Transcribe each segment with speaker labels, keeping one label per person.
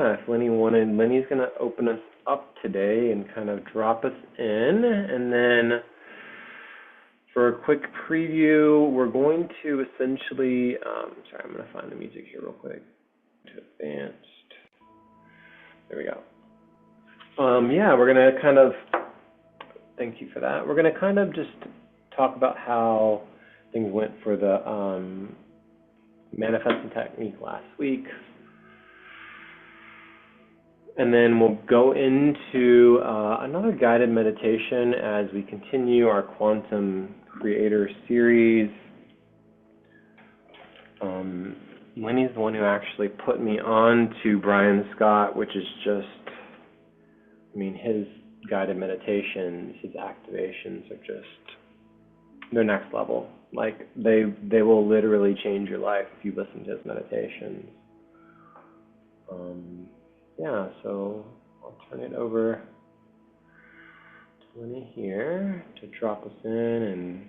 Speaker 1: If Lenny wanted, Lenny's going to open us up today and kind of drop us in. And then for a quick preview, we're going to essentially, sorry, I'm going to find the music here real quick. To advanced. There we go. Yeah, we're going to kind of, thank you for that. We're going to kind of just talk about how things went for the manifesting technique last week. And then we'll go into another guided meditation as we continue our quantum creator series. Lenny's the one who actually put me on to Brian Scott, which is just, I mean, his guided meditations, his activations are just, they're next level. Like, they will literally change your life if you listen to his meditations. Yeah, so I'll turn it over to Lenny here to drop us in and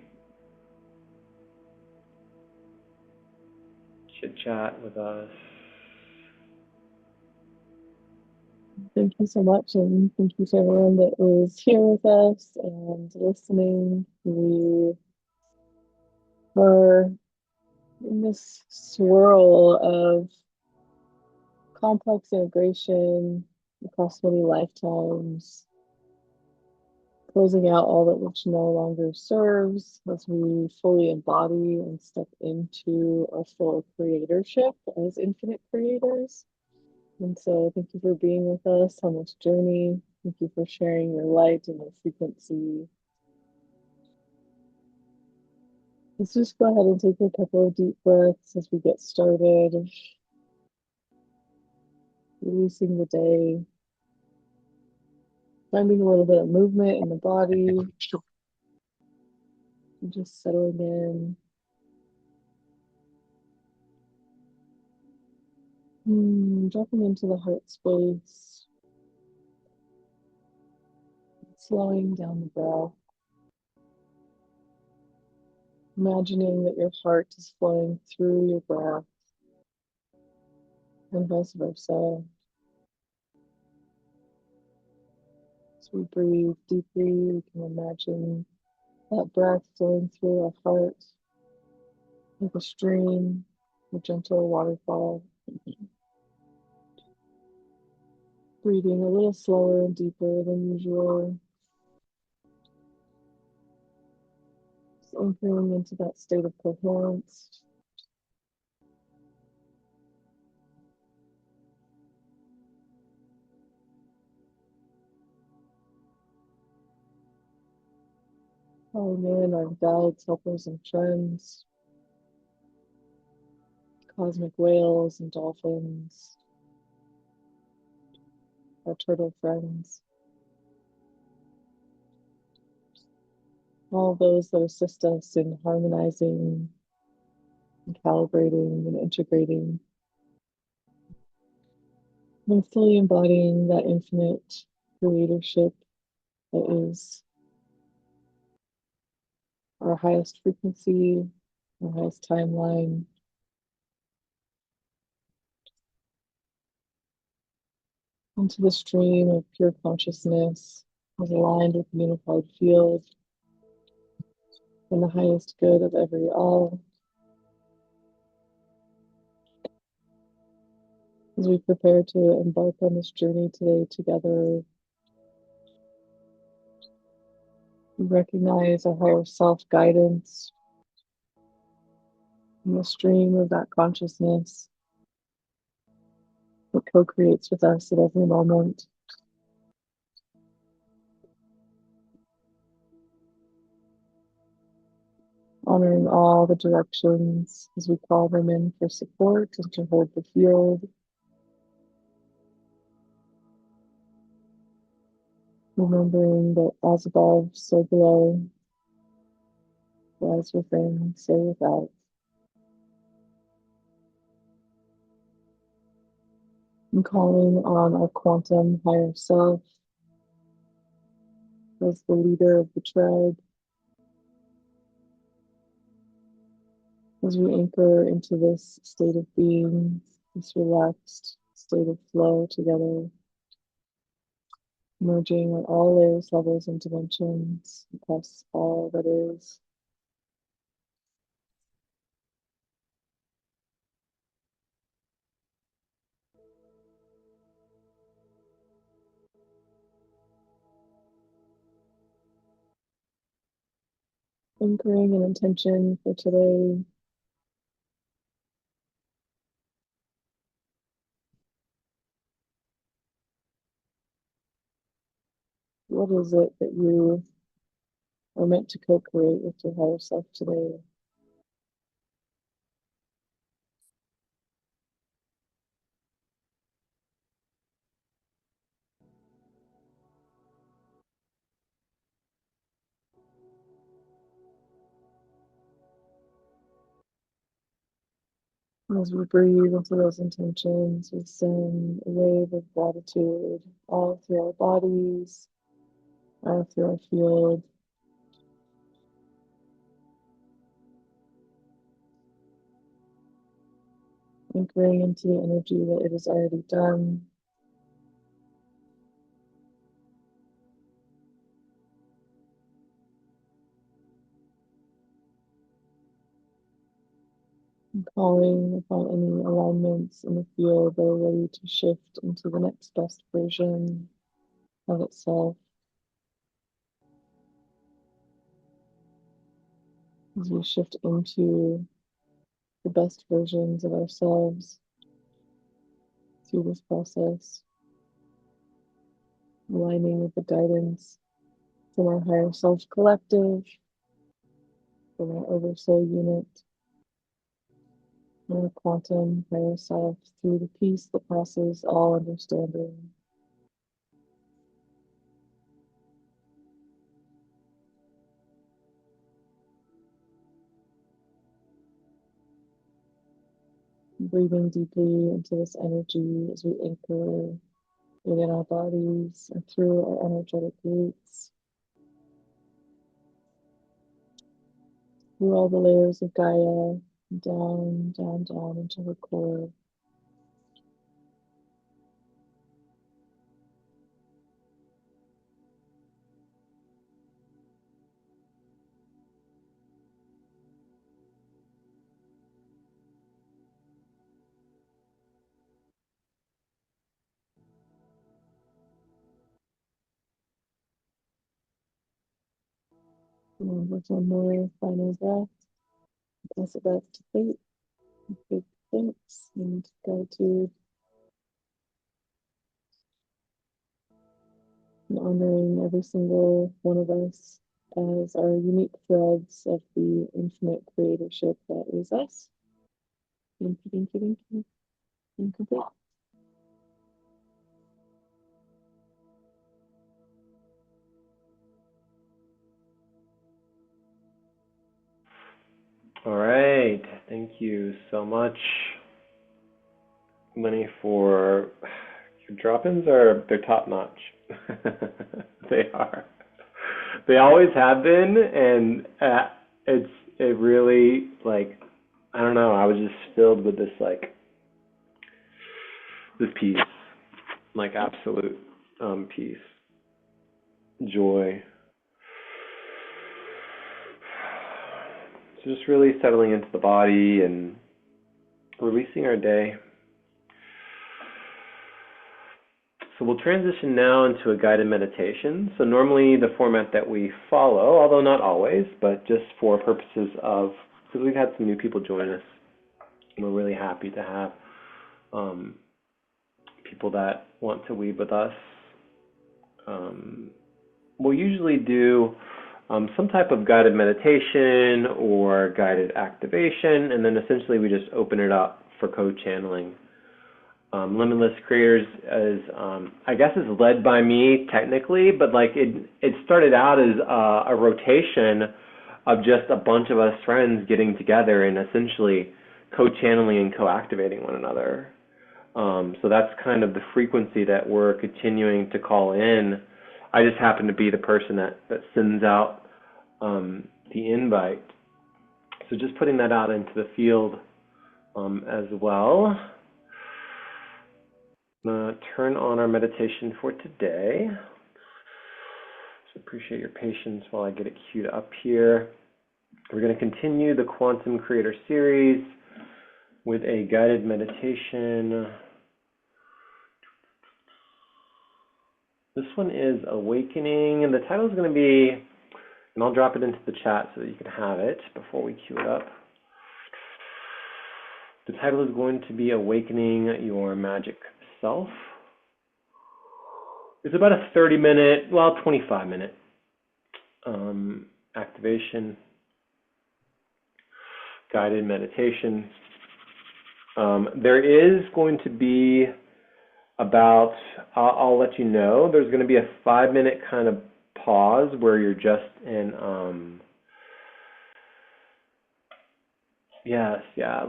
Speaker 1: chit-chat with us.
Speaker 2: Thank you so much, and thank you to everyone that is here with us and listening. We are in this swirl of complex integration across many lifetimes, closing out all that which no longer serves as we fully embody and step into our full creatorship as infinite creators. And so thank you for being with us on this journey. Thank you for sharing your light and your frequency. Let's just go ahead and take a couple of deep breaths as we get started. Releasing the day. Finding a little bit of movement in the body. And just settling in. Dropping into the heart space. Slowing down the breath. Imagining that your heart is flowing through your breath and vice versa. As we breathe deeply, we can imagine that breath flowing through our heart like a stream, a gentle waterfall. Breathing a little slower and deeper than usual. Just entering into that state of coherence. Calling in our guides, helpers, and friends. Cosmic whales and dolphins. Our turtle friends. All those that assist us in harmonizing and calibrating and integrating and fully embodying that infinite creatorship that is our highest frequency, our highest timeline. Into the stream of pure consciousness is aligned with the unified field and the highest good of every all. As we prepare to embark on this journey today together, we recognize our higher self guidance in the stream of that consciousness that co-creates with us at every moment. Honoring all the directions as we call them in for support and to hold the field. Remembering that as above, so below, as within, so without. And calling on our quantum higher self as the leader of the tribe. As we anchor into this state of being, this relaxed state state of flow together, merging at all layers, levels, and dimensions across all that is. Anchoring an intention for today. What is it that you are meant to co-create with your higher self today? As we breathe into those intentions, we send a wave of gratitude all through our bodies, all through our field, anchoring into the energy that it is already done, and calling upon any alignments in the field that are ready to shift into the next best version of itself. As we shift into the best versions of ourselves through this process, aligning with the guidance from our higher self collective, from our oversoul unit, and our quantum higher self through the peace that passes all understanding. Breathing deeply into this energy as we anchor within our bodies and through our energetic roots, through all the layers of Gaia, down, down, down into her core. And with one more final breath, pass it back to Fate. Big thanks and gratitude, and honoring every single one of us as our unique threads of the infinite creatorship that is us. Thank you, thank you, thank you. And complete.
Speaker 1: All right. Thank you so much, Lenny, for your drop-ins. They're top notch. They are. They always have been, and it really, like, I don't know. I was just filled with this peace, like absolute peace, joy. So just really settling into the body and releasing our day. So we'll transition now into a guided meditation. So normally the format that we follow, although not always, but just for purposes of, because we've had some new people join us, and we're really happy to have people that want to weave with us. We'll usually do some type of guided meditation or guided activation, and then essentially we just open it up for co-channeling. Limitless Creators is, I guess, is led by me technically, but like it started out as a rotation of just a bunch of us friends getting together and essentially co-channeling and co-activating one another. So that's kind of the frequency that we're continuing to call in. I just happen to be the person that sends out the invite. So just putting that out into the field as well. I'm going to turn on our meditation for today. So appreciate your patience while I get it queued up here. We're going to continue the Quantum Creator series with a guided meditation. This one is Awakening, and the title is going to be, and I'll drop it into the chat so that you can have it before we cue it up. The title is going to be Awakening Your Magic Self. It's about a 30-minute, well, 25-minute activation, guided meditation. There is going to be about, I'll let you know, there's going to be a 5-minute kind of pause where you're just in,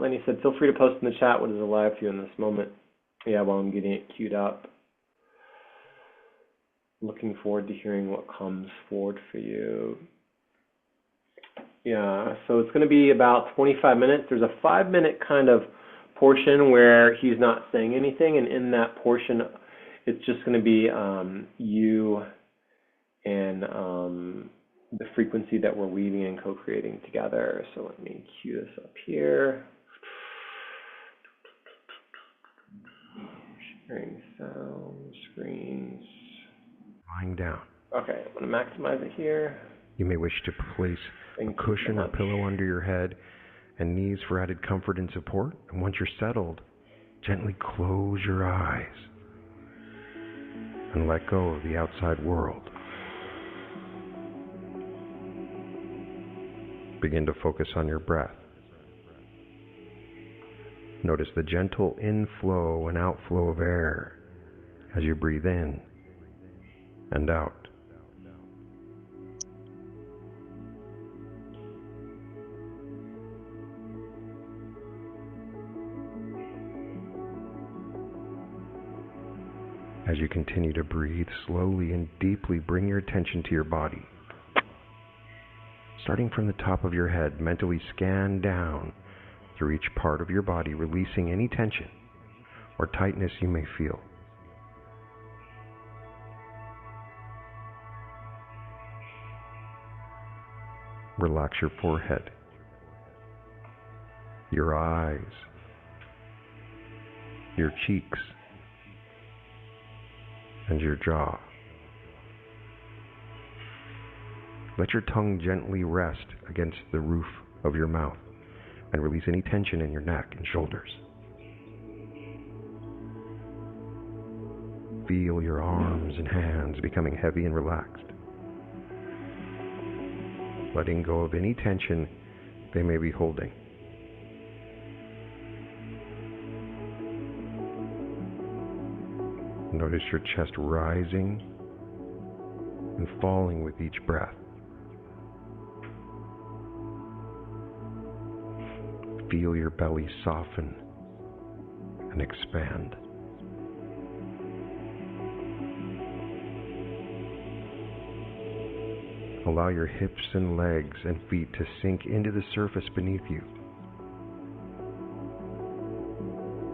Speaker 1: Lenny said, feel free to post in the chat what is alive for you in this moment. Yeah, while I'm getting it queued up. Looking forward to hearing what comes forward for you. Yeah, so it's going to be about 25 minutes. There's a 5-minute kind of portion where he's not saying anything, and in that portion, it's just going to be you and the frequency that we're weaving and co-creating together. So let me cue this up here. Sharing sound, screens.
Speaker 3: Lying down.
Speaker 1: Okay, I'm going to maximize it here.
Speaker 3: You may wish to place a cushion or pillow under your head and knees for added comfort and support. And once you're settled, gently close your eyes and let go of the outside world. Begin to focus on your breath. Notice the gentle inflow and outflow of air as you breathe in and out. As you continue to breathe, slowly and deeply bring your attention to your body. Starting from the top of your head, mentally scan down through each part of your body, releasing any tension or tightness you may feel. Relax your forehead, your eyes, your cheeks, and your jaw. Let your tongue gently rest against the roof of your mouth and release any tension in your neck and shoulders. Feel your arms and hands becoming heavy and relaxed, letting go of any tension they may be holding. Notice your chest rising and falling with each breath. Feel your belly soften and expand. Allow your hips and legs and feet to sink into the surface beneath you,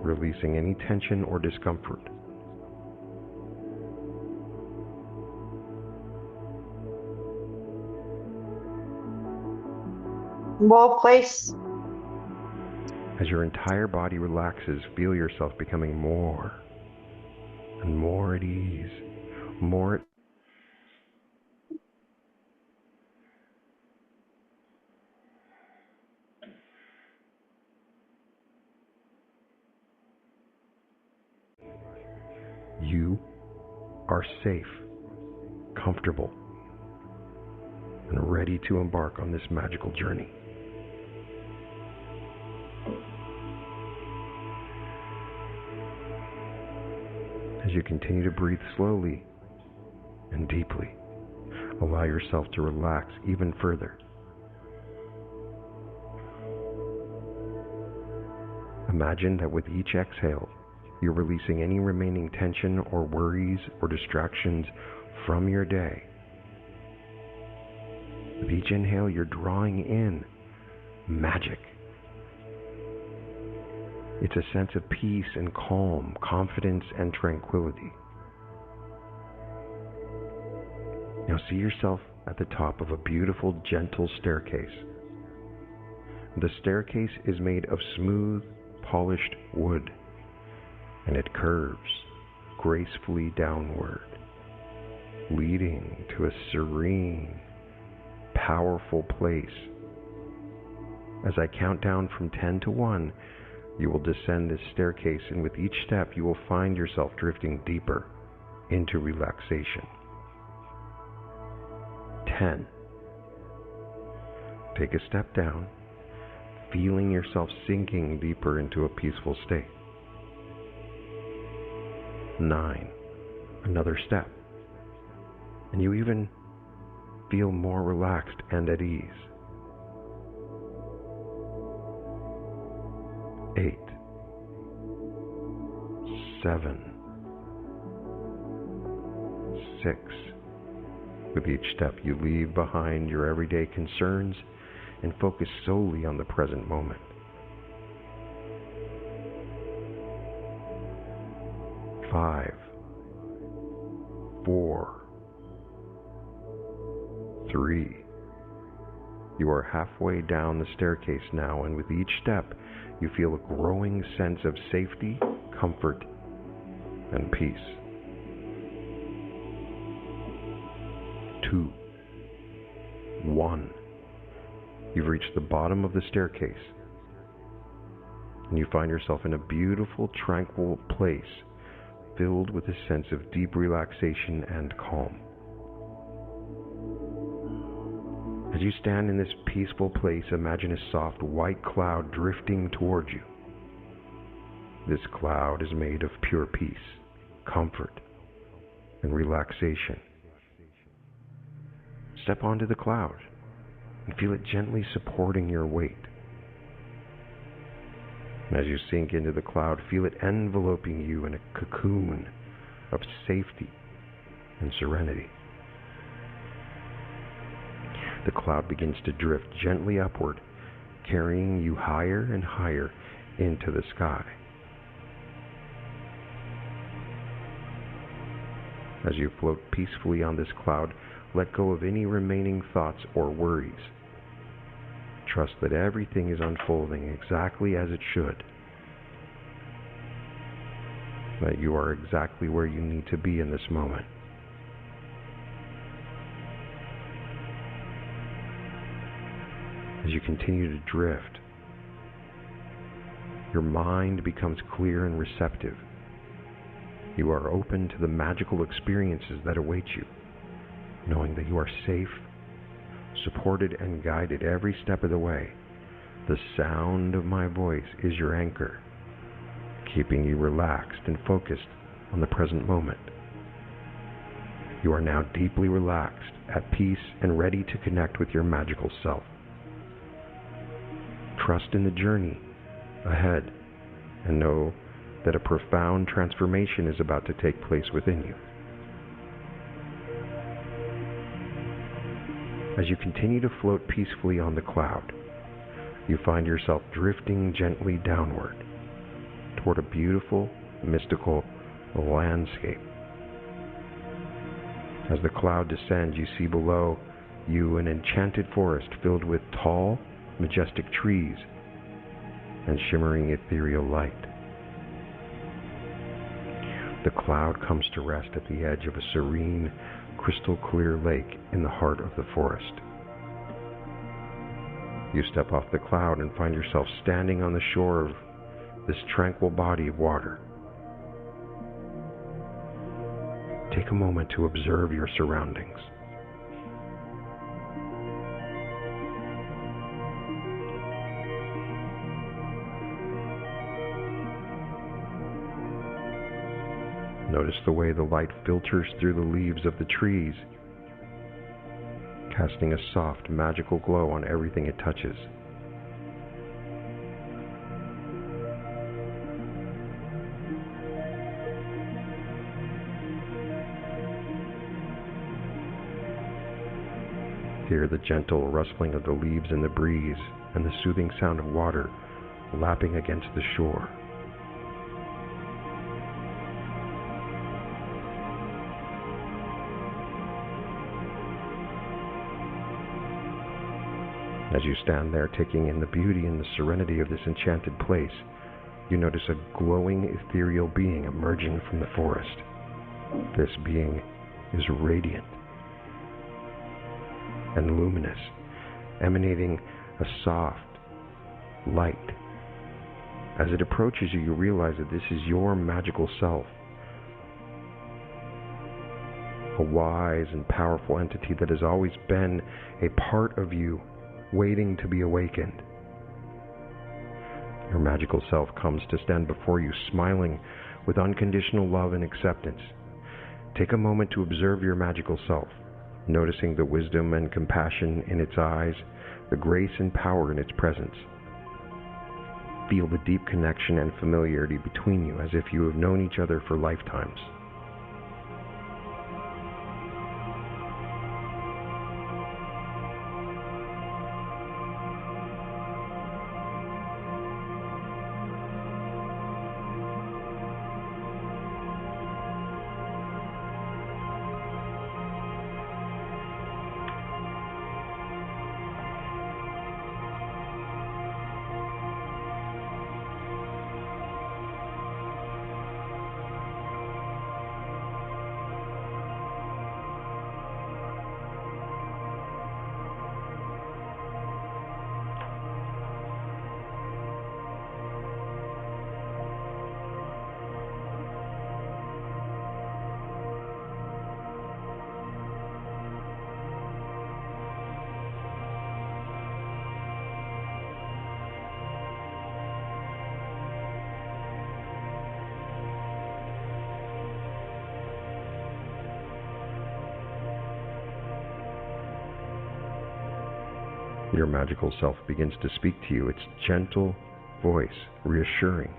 Speaker 3: releasing any tension or discomfort.
Speaker 4: Well placed.
Speaker 3: As your entire body relaxes, feel yourself becoming more and more at ease, more at You are safe, comfortable, and ready to embark on this magical journey. As you continue to breathe slowly and deeply, allow yourself to relax even further. Imagine that with each exhale, you're releasing any remaining tension or worries or distractions from your day. With each inhale, you're drawing in magic. It's a sense of peace and calm, confidence and tranquility. Now see yourself at the top of a beautiful, gentle staircase. The staircase is made of smooth, polished wood, and it curves gracefully downward, leading to a serene, powerful place. As I count down from 10 to 1, you will descend this staircase, and with each step you will find yourself drifting deeper into relaxation. 10. Take a step down, feeling yourself sinking deeper into a peaceful state. 9. Another step, and you even feel more relaxed and at ease. 8. 7. 6. With each step, you leave behind your everyday concerns and focus solely on the present moment. 5. 4. 3. You are halfway down the staircase now, and with each step, you feel a growing sense of safety, comfort, and peace. 2. 1. You've reached the bottom of the staircase, and you find yourself in a beautiful, tranquil place filled with a sense of deep relaxation and calm. As you stand in this peaceful place, imagine a soft white cloud drifting towards you. This cloud is made of pure peace, comfort, and relaxation. Step onto the cloud and feel it gently supporting your weight. As you sink into the cloud, feel it enveloping you in a cocoon of safety and serenity. The cloud begins to drift gently upward, carrying you higher and higher into the sky. As you float peacefully on this cloud, let go of any remaining thoughts or worries. Trust that everything is unfolding exactly as it should. That you are exactly where you need to be in this moment. As you continue to drift, your mind becomes clear and receptive. You are open to the magical experiences that await you, knowing that you are safe, supported, and guided every step of the way. The sound of my voice is your anchor, keeping you relaxed and focused on the present moment. You are now deeply relaxed, at peace, and ready to connect with your magical self. Trust in the journey ahead and know that a profound transformation is about to take place within you. As you continue to float peacefully on the cloud, you find yourself drifting gently downward toward a beautiful, mystical landscape. As the cloud descends, you see below you an enchanted forest filled with tall, majestic trees and shimmering ethereal light. The cloud comes to rest at the edge of a serene, crystal clear lake in the heart of the forest. You step off the cloud and find yourself standing on the shore of this tranquil body of water. Take a moment to observe your surroundings. Notice the way the light filters through the leaves of the trees, casting a soft, magical glow on everything it touches. Hear the gentle rustling of the leaves in the breeze and the soothing sound of water lapping against the shore. As you stand there taking in the beauty and the serenity of this enchanted place, you notice a glowing ethereal being emerging from the forest. This being is radiant and luminous, emanating a soft light. As it approaches you, you realize that this is your magical self, a wise and powerful entity that has always been a part of you, waiting to be awakened. Your magical self comes to stand before you, smiling with unconditional love and acceptance. Take a moment to observe your magical self, noticing the wisdom and compassion in its eyes, the grace and power in its presence. Feel the deep connection and familiarity between you, as if you have known each other for lifetimes. Your magical self begins to speak to you, its gentle voice reassuring.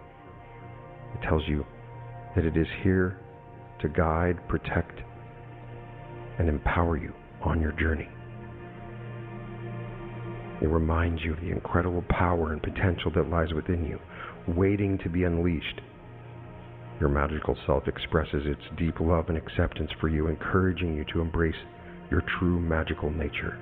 Speaker 3: It tells you that it is here to guide, protect, and empower you on your journey. It reminds you of the incredible power and potential that lies within you, waiting to be unleashed. Your magical self expresses its deep love and acceptance for you, encouraging you to embrace your true magical nature.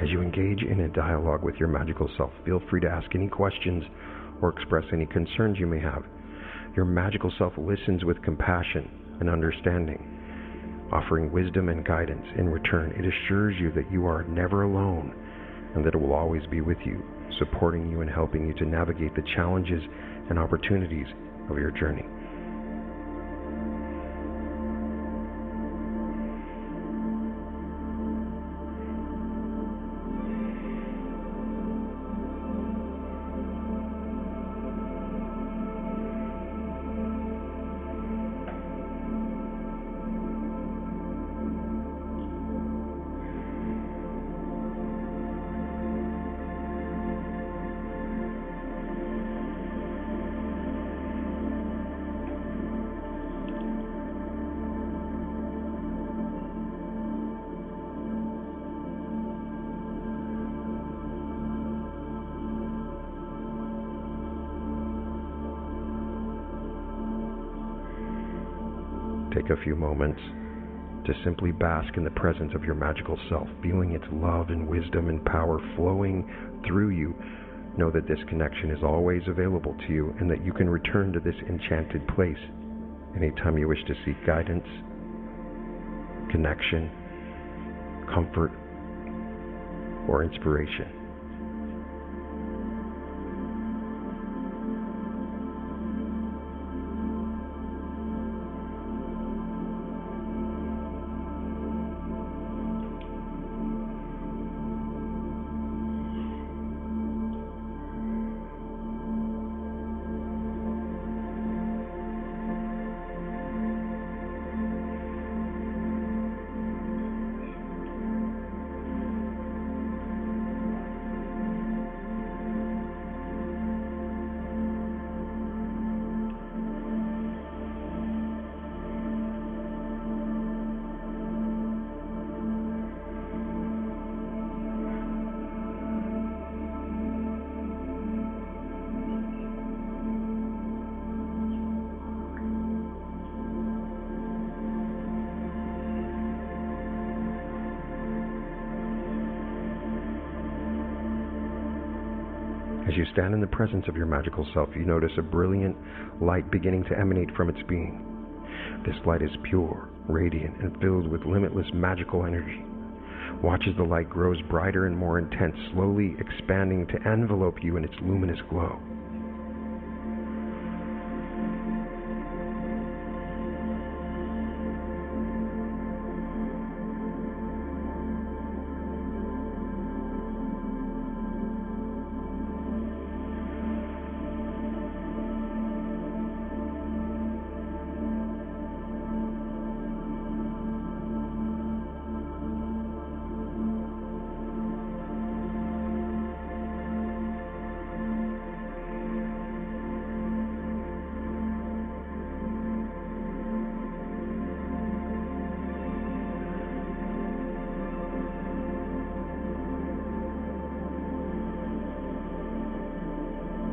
Speaker 3: As you engage in a dialogue with your magical self, feel free to ask any questions or express any concerns you may have. Your magical self listens with compassion and understanding, offering wisdom and guidance. In return, it assures you that you are never alone and that it will always be with you, supporting you and helping you to navigate the challenges and opportunities of your journey. Take a few moments to simply bask in the presence of your magical self, feeling its love and wisdom and power flowing through you. Know that this connection is always available to you and that you can return to this enchanted place anytime you wish to seek guidance, connection, comfort, or inspiration. As you stand in the presence of your magical self, you notice a brilliant light beginning to emanate from its being. This light is pure, radiant, and filled with limitless magical energy. Watch as the light grows brighter and more intense, slowly expanding to envelope you in its luminous glow.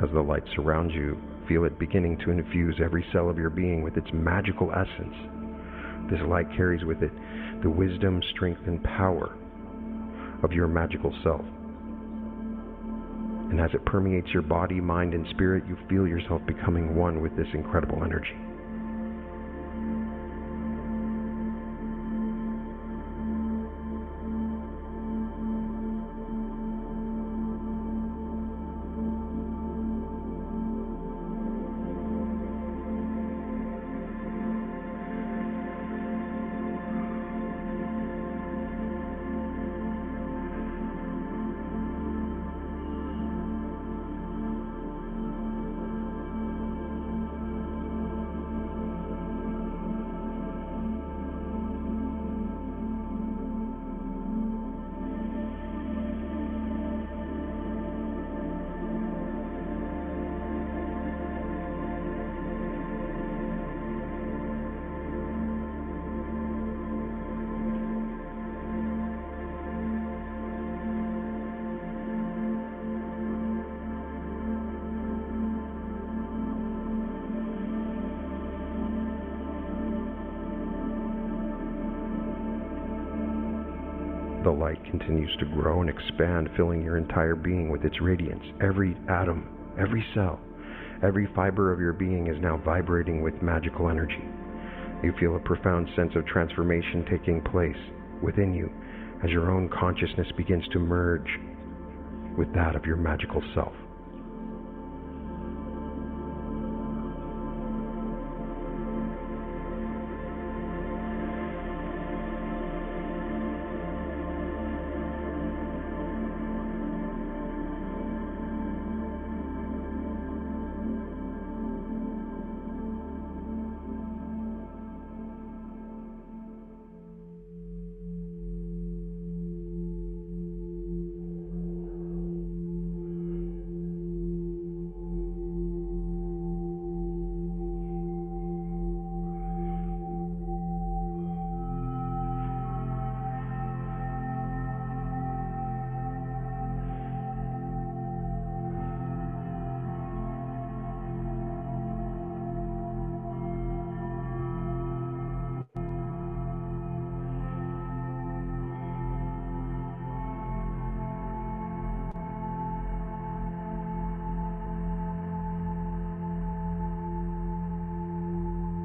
Speaker 3: As the light surrounds you, feel it beginning to infuse every cell of your being with its magical essence. This light carries with it the wisdom, strength, and power of your magical self. And as it permeates your body, mind, and spirit, you feel yourself becoming one with this incredible energy. The light continues to grow and expand, filling your entire being with its radiance. Every atom, every cell, every fiber of your being is now vibrating with magical energy. You feel a profound sense of transformation taking place within you as your own consciousness begins to merge with that of your magical self.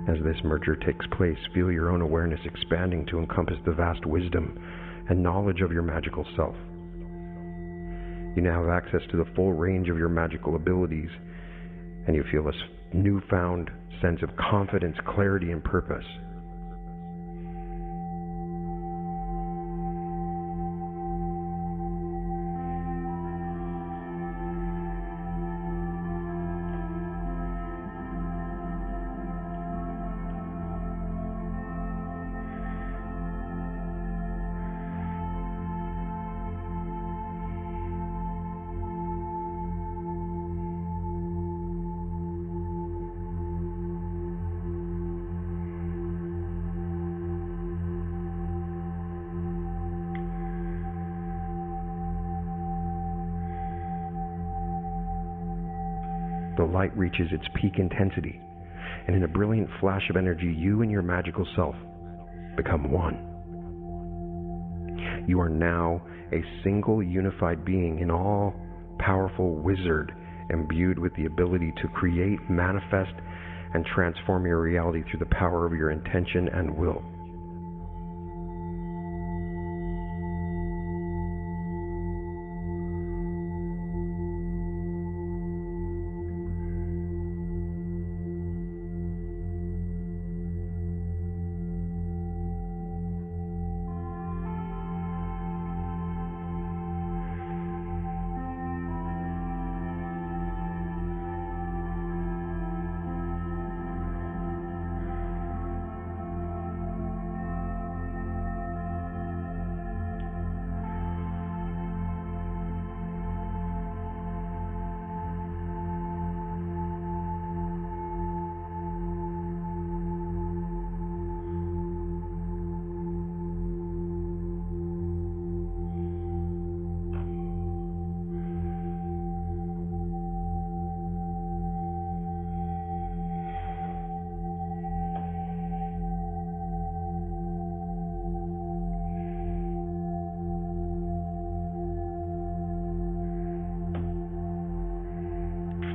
Speaker 3: As this merger takes place, feel your own awareness expanding to encompass the vast wisdom and knowledge of your magical self. You now have access to the full range of your magical abilities, and you feel a newfound sense of confidence, clarity, and purpose. The light reaches its peak intensity, and in a brilliant flash of energy, you and your magical self become one. You are now a single unified being in all powerful wizard imbued with the ability to create, manifest, and transform your reality through the power of your intention and will.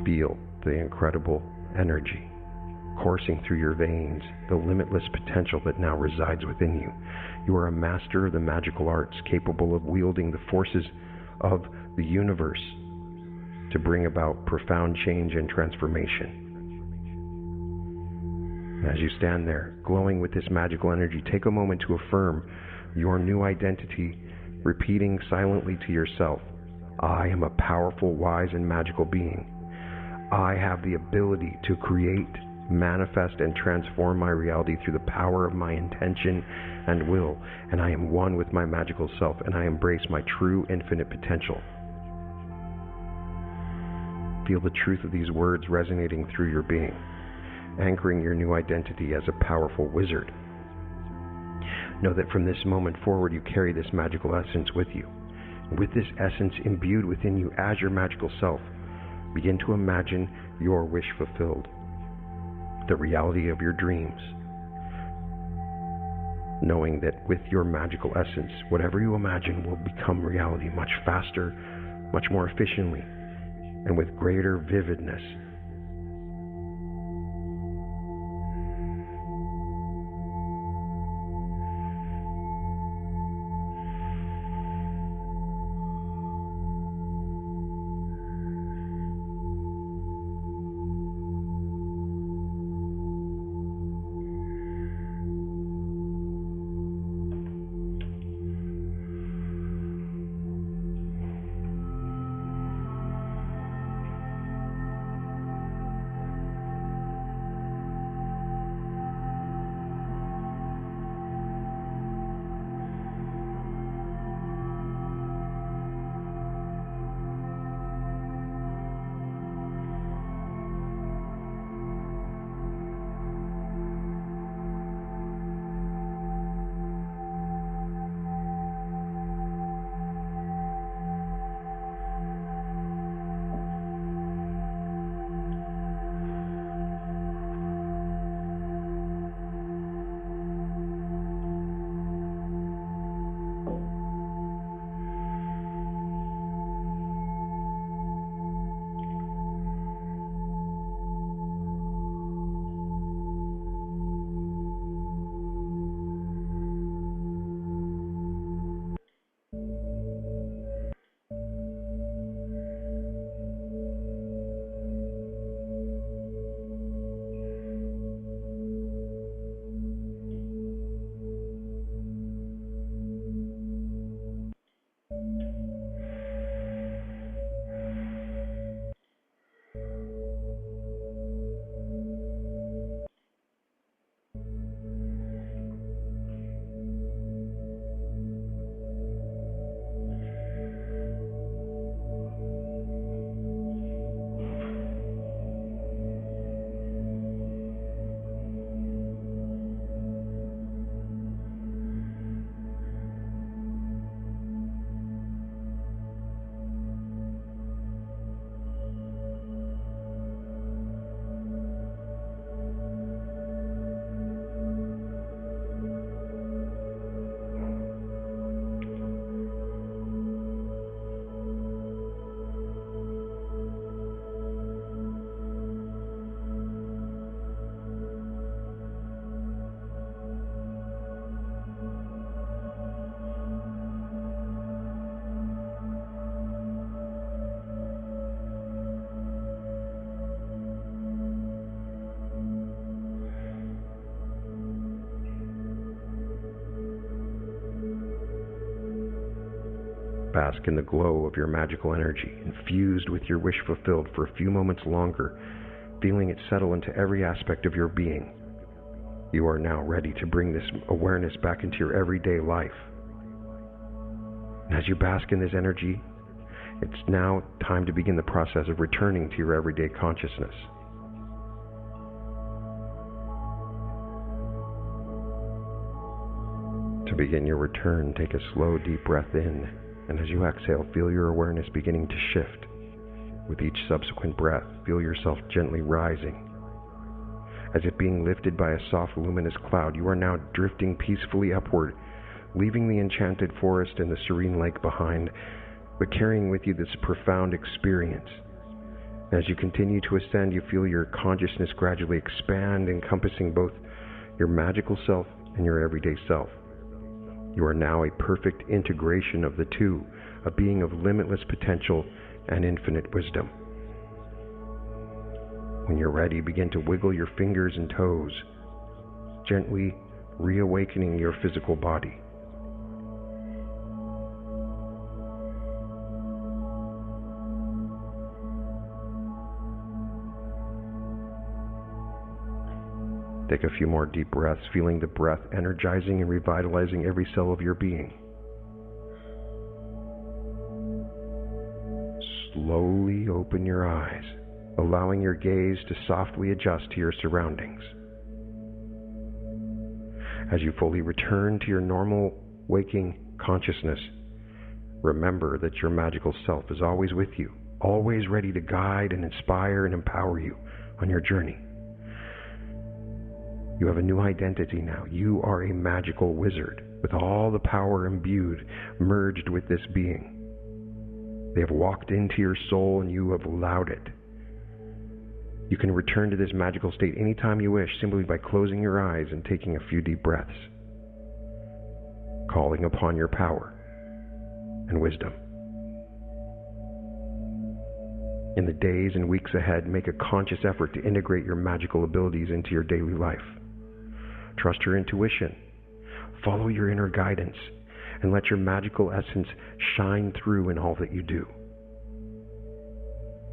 Speaker 3: Feel the incredible energy coursing through your veins, the limitless potential that now resides within you. You are a master of the magical arts, capable of wielding the forces of the universe to bring about profound change and transformation. As you stand there, glowing with this magical energy, take a moment to affirm your new identity, repeating silently to yourself, I am a powerful, wise, and magical being. I have the ability to create, manifest, and transform my reality through the power of my intention and will, and I am one with my magical self, and I embrace my true infinite potential. Feel the truth of these words resonating through your being, anchoring your new identity as a powerful wizard. Know that from this moment forward, you carry this magical essence with you. With this essence imbued within you as your magical self, begin to imagine your wish fulfilled, the reality of your dreams, knowing that with your magical essence, whatever you imagine will become reality much faster, much more efficiently, and with greater vividness. Bask in the glow of your magical energy, infused with your wish fulfilled for a few moments longer, feeling it settle into every aspect of your being. You are now ready to bring this awareness back into your everyday life. And as you bask in this energy, it's now time to begin the process of returning to your everyday consciousness. To begin your return, take a slow, deep breath in, and as you exhale, feel your awareness beginning to shift. With each subsequent breath, feel yourself gently rising. As if being lifted by a soft, luminous cloud, you are now drifting peacefully upward, leaving the enchanted forest and the serene lake behind, but carrying with you this profound experience. As you continue to ascend, you feel your consciousness gradually expand, encompassing both your magical self and your everyday self. You are now a perfect integration of the two, a being of limitless potential and infinite wisdom. When you're ready, begin to wiggle your fingers and toes, gently reawakening your physical body. Take a few more deep breaths, feeling the breath energizing and revitalizing every cell of your being. Slowly open your eyes, allowing your gaze to softly adjust to your surroundings. As you fully return to your normal waking consciousness, remember that your magical self is always with you, always ready to guide and inspire and empower you on your journey. You have a new identity now. You are a magical wizard with all the power imbued, merged with this being. They have walked into your soul and you have allowed it. You can return to this magical state anytime you wish, simply by closing your eyes and taking a few deep breaths, calling upon your power and wisdom. In the days and weeks ahead, make a conscious effort to integrate your magical abilities into your daily life. Trust your intuition, follow your inner guidance, and let your magical essence shine through in all that you do.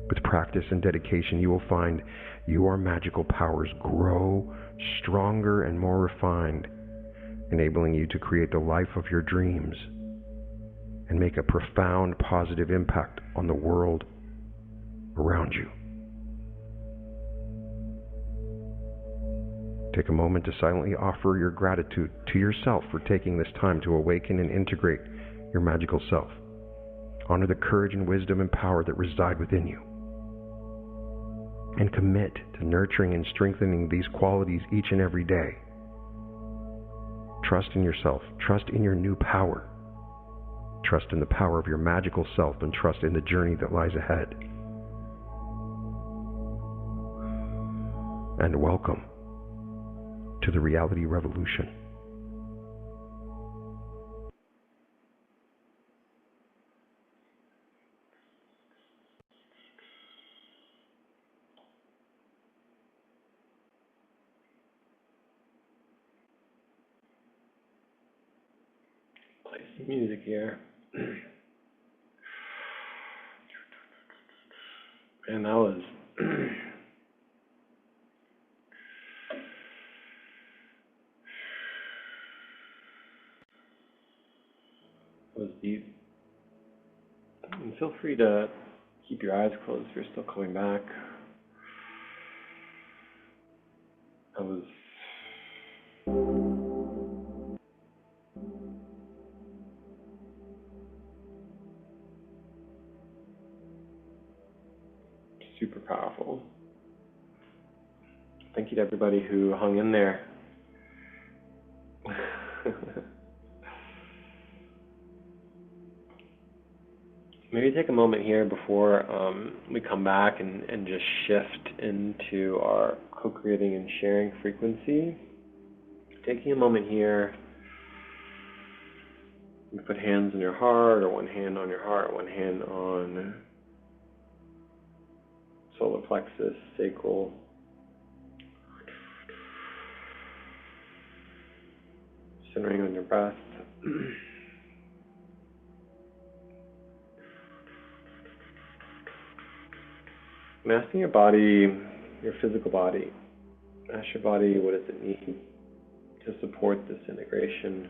Speaker 3: With practice and dedication, you will find your magical powers grow stronger and more refined, enabling you to create the life of your dreams and make a profound positive impact on the world around you. Take a moment to silently offer your gratitude to yourself for taking this time to awaken and integrate your magical self. Honor the courage and wisdom and power that reside within you. And commit to nurturing and strengthening these qualities each and every day. Trust in yourself. Trust in your new power. Trust in the power of your magical self, and trust in the journey that lies ahead. And welcome to the reality revolution.
Speaker 1: Play some music here. Man, that was deep. And feel free to keep your eyes closed if you're still coming back. That was super powerful. Thank you to everybody who hung in there. Maybe take a moment here before we come back and just shift into our co-creating and sharing frequency. Taking a moment here, you put hands on your heart, or one hand on your heart, one hand on solar plexus, sacral. Centering on your breath. And asking your body, your physical body, ask your body what does it need to support this integration.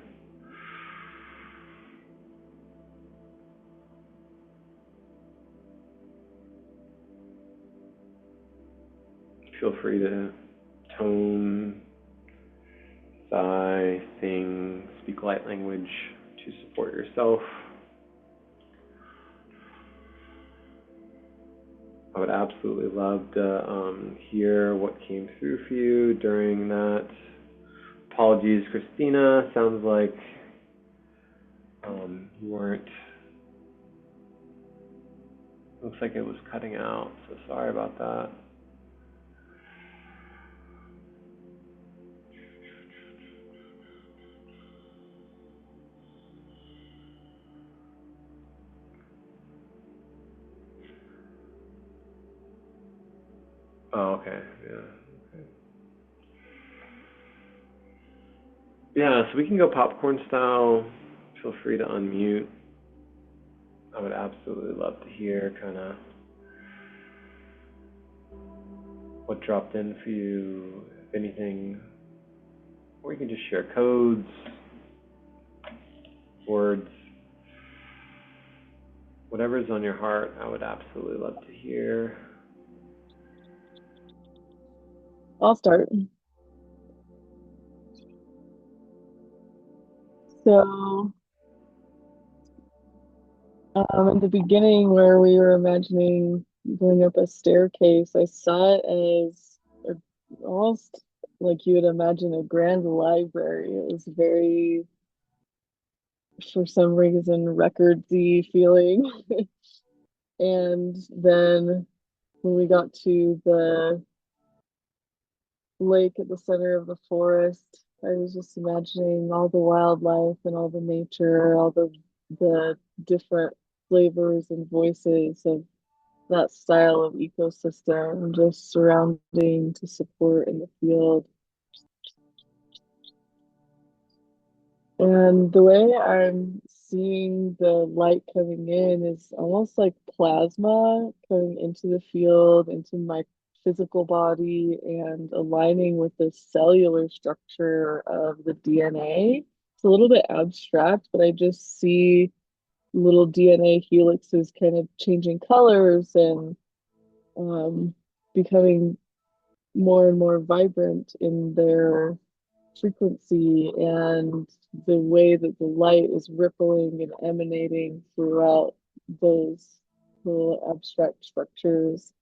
Speaker 1: Feel free to tone, sigh, sing, speak light language to support yourself. I would absolutely love to hear what came through for you during that. Apologies, Christina. Sounds like you weren't. Looks like it was cutting out, so sorry about that. Oh, okay. Yeah. Okay. Yeah, so we can go popcorn style. Feel free to unmute. I would absolutely love to hear kind of what dropped in for you, if anything. Or you can just share codes, words, whatever's on your heart. I would absolutely love to hear.
Speaker 2: I'll start. So, in the beginning, where we were imagining going up a staircase, I saw it as almost like you would imagine a grand library. It was very, for some reason, recordsy feeling. And then when we got to the lake at the center of the forest, I was just imagining all the wildlife and all the nature, all the different flavors and voices of that style of ecosystem just surrounding to support in the field. And the way I'm seeing the light coming in is almost like plasma coming into the field, into my physical body, and aligning with the cellular structure of the DNA. It's a little bit abstract, but I just see little DNA helixes kind of changing colors and becoming more and more vibrant in their frequency and the way that the light is rippling and emanating throughout those little abstract structures.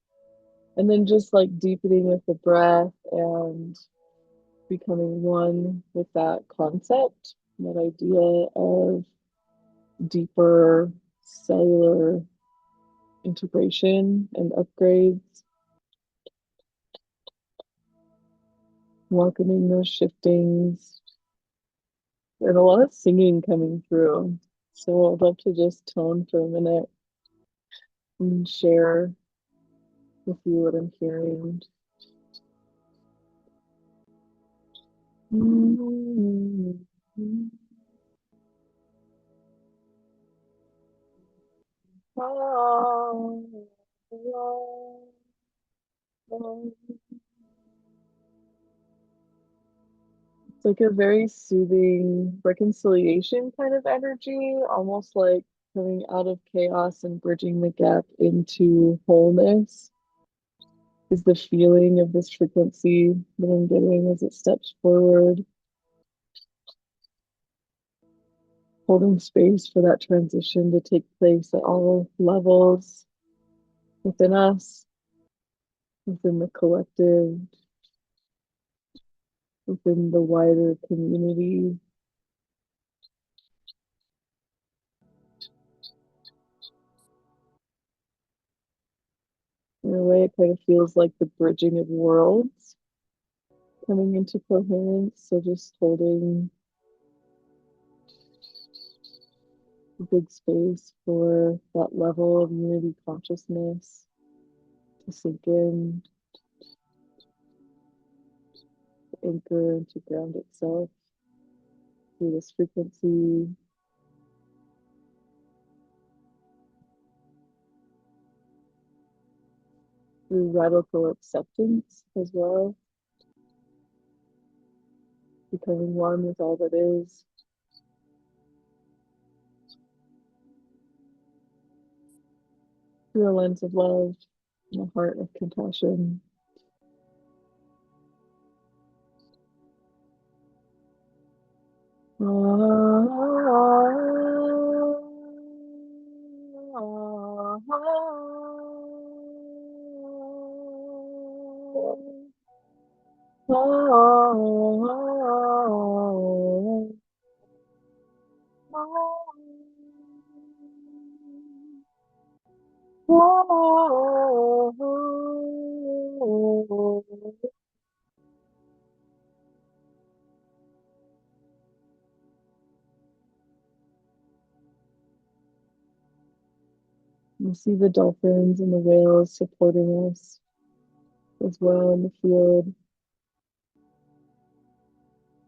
Speaker 2: And then just like deepening with the breath and becoming one with that concept, that idea of deeper cellular integration and upgrades, welcoming those shiftings, and a lot of singing coming through. So I'd love to just tone for a minute and share with you what I'm hearing. It's like a very soothing reconciliation kind of energy, almost like coming out of chaos and bridging the gap into wholeness is the feeling of this frequency that I'm getting as it steps forward, holding space for that transition to take place at all levels within us, within the collective, within the wider community. In a way, it kind of feels like the bridging of worlds coming into coherence. So just holding a big space for that level of unity consciousness to sink in, to anchor, and to ground itself through this frequency. through radical acceptance as well, becoming one with all that is, through a lens of love and a heart of compassion. You see the dolphins and the whales supporting us as well in the field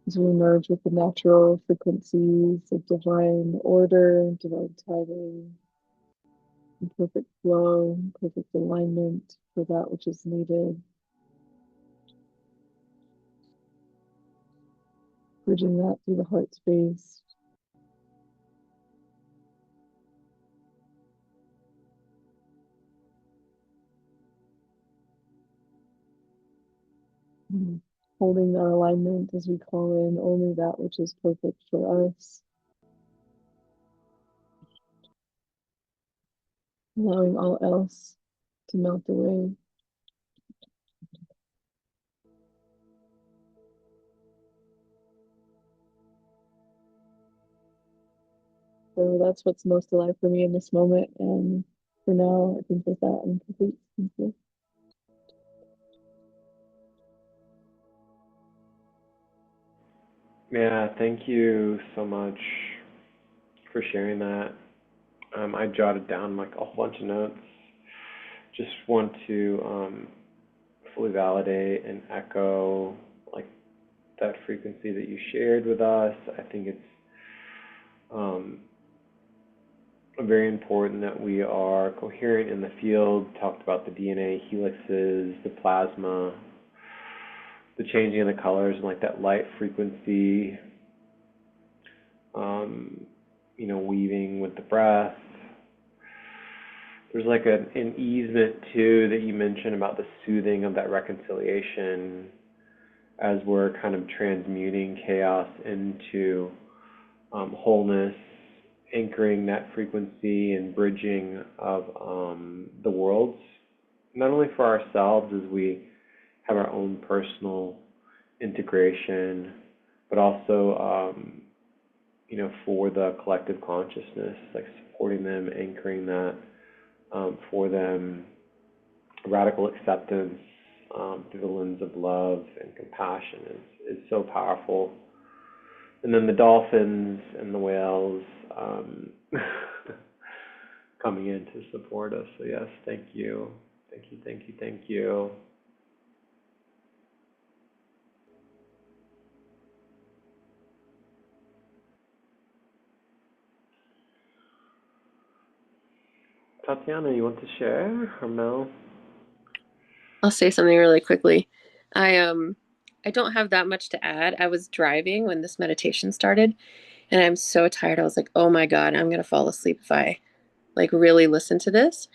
Speaker 2: as we merge with the natural frequencies of divine order, divine timing, and perfect flow, perfect alignment for that which is needed. Bridging that through the heart space. Holding that alignment as we call in only that which is perfect for us. Allowing all else to melt away. So that's what's most alive for me in this moment. And for now, I think with that, I'm complete. Thank you.
Speaker 1: Yeah, thank you so much for sharing that. I jotted down like a whole bunch of notes. Just want to fully validate and echo like that frequency that you shared with us. I think it's very important that we are coherent in the field. Talked about the DNA helixes, the plasma, the changing of the colors, and like that light frequency, weaving with the breath. There's like an easement too that you mentioned about the soothing of that reconciliation as we're kind of transmuting chaos into wholeness, anchoring that frequency and bridging of the worlds, not only for ourselves as we have our own personal integration, but also for the collective consciousness, like supporting them, anchoring that for them, radical acceptance through the lens of love and compassion is so powerful. And then the dolphins and the whales coming in to support us. So yes, thank you. Thank you, thank you, thank you. Tatiana, you want to share, or Mel?
Speaker 5: I'll say something really quickly. I don't have that much to add. I was driving when this meditation started, and I'm so tired. I was like, oh my God, I'm going to fall asleep if I like really listen to this.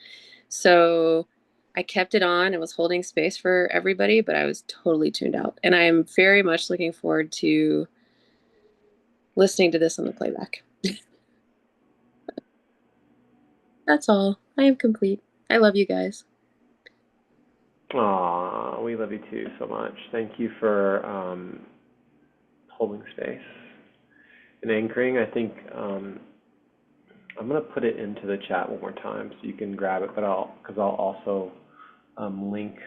Speaker 5: So I kept it on and was holding space for everybody, but I was totally tuned out. And I am very much looking forward to listening to this on the playback. That's all. I am complete. I love you guys.
Speaker 1: Aw, we love you too so much. Thank you for holding space and anchoring. I think I'm gonna put it into the chat one more time so you can grab it, but I'll also link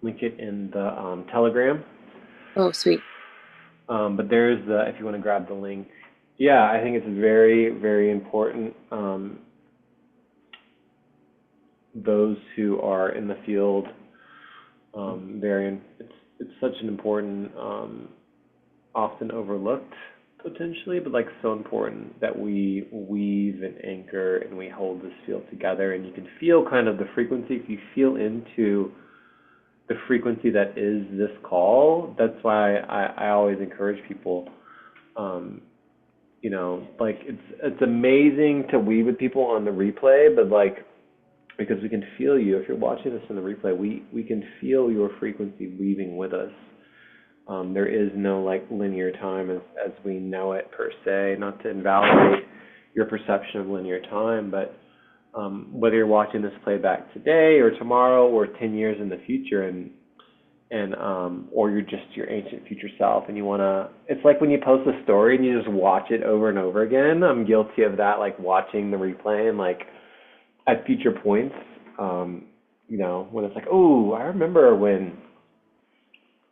Speaker 1: it in the Telegram.
Speaker 5: Oh, sweet.
Speaker 1: But there's if you want to grab the link. Yeah, I think it's very, very important. Those who are in the field, it's such an important, often overlooked potentially, but like so important that we weave and anchor and we hold this field together. And you can feel kind of the frequency if you feel into the frequency that is this call. That's why I always encourage people, you know, like it's amazing to weave with people on the replay, but like, because we can feel you. If you're watching this in the replay, we can feel your frequency weaving with us. There is no like linear time as we know it per se, not to invalidate your perception of linear time, but whether you're watching this playback today or tomorrow or 10 years in the future, and or you're just your ancient future self and you want to, it's like when you post a story and you just watch it over and over again. I'm guilty of that, like watching the replay and like at future points, you know, when it's like, oh, I remember when,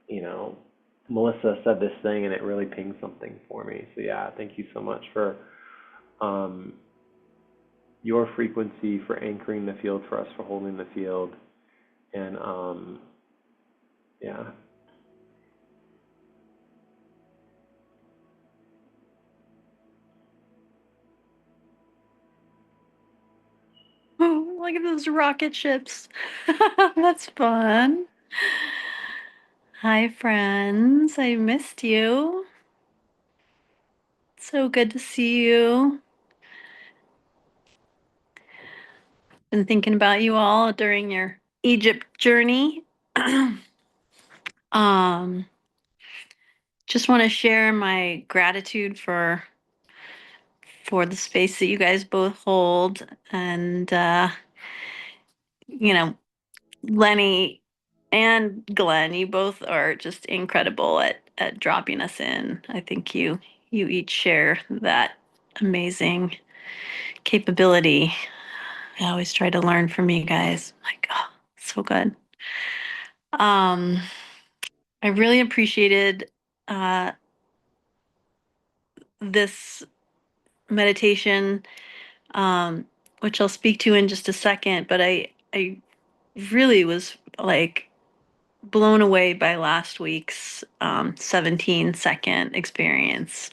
Speaker 1: you know, Melissa said this thing and it really pinged something for me. So yeah, thank you so much for your frequency, for anchoring the field for us, for holding the field. And yeah.
Speaker 6: Oh, look at those rocket ships. That's fun. Hi, friends. I missed you. So good to see you. Been thinking about you all during your Egypt journey. Just want to share my gratitude for the space that you guys both hold, and you know, Lenny and Glenn, you both are just incredible at dropping us in. I think you each share that amazing capability. I always try to learn from you guys. Like, oh, so good. I really appreciated this meditation, which I'll speak to in just a second, but I really was like blown away by last week's 17-second experience.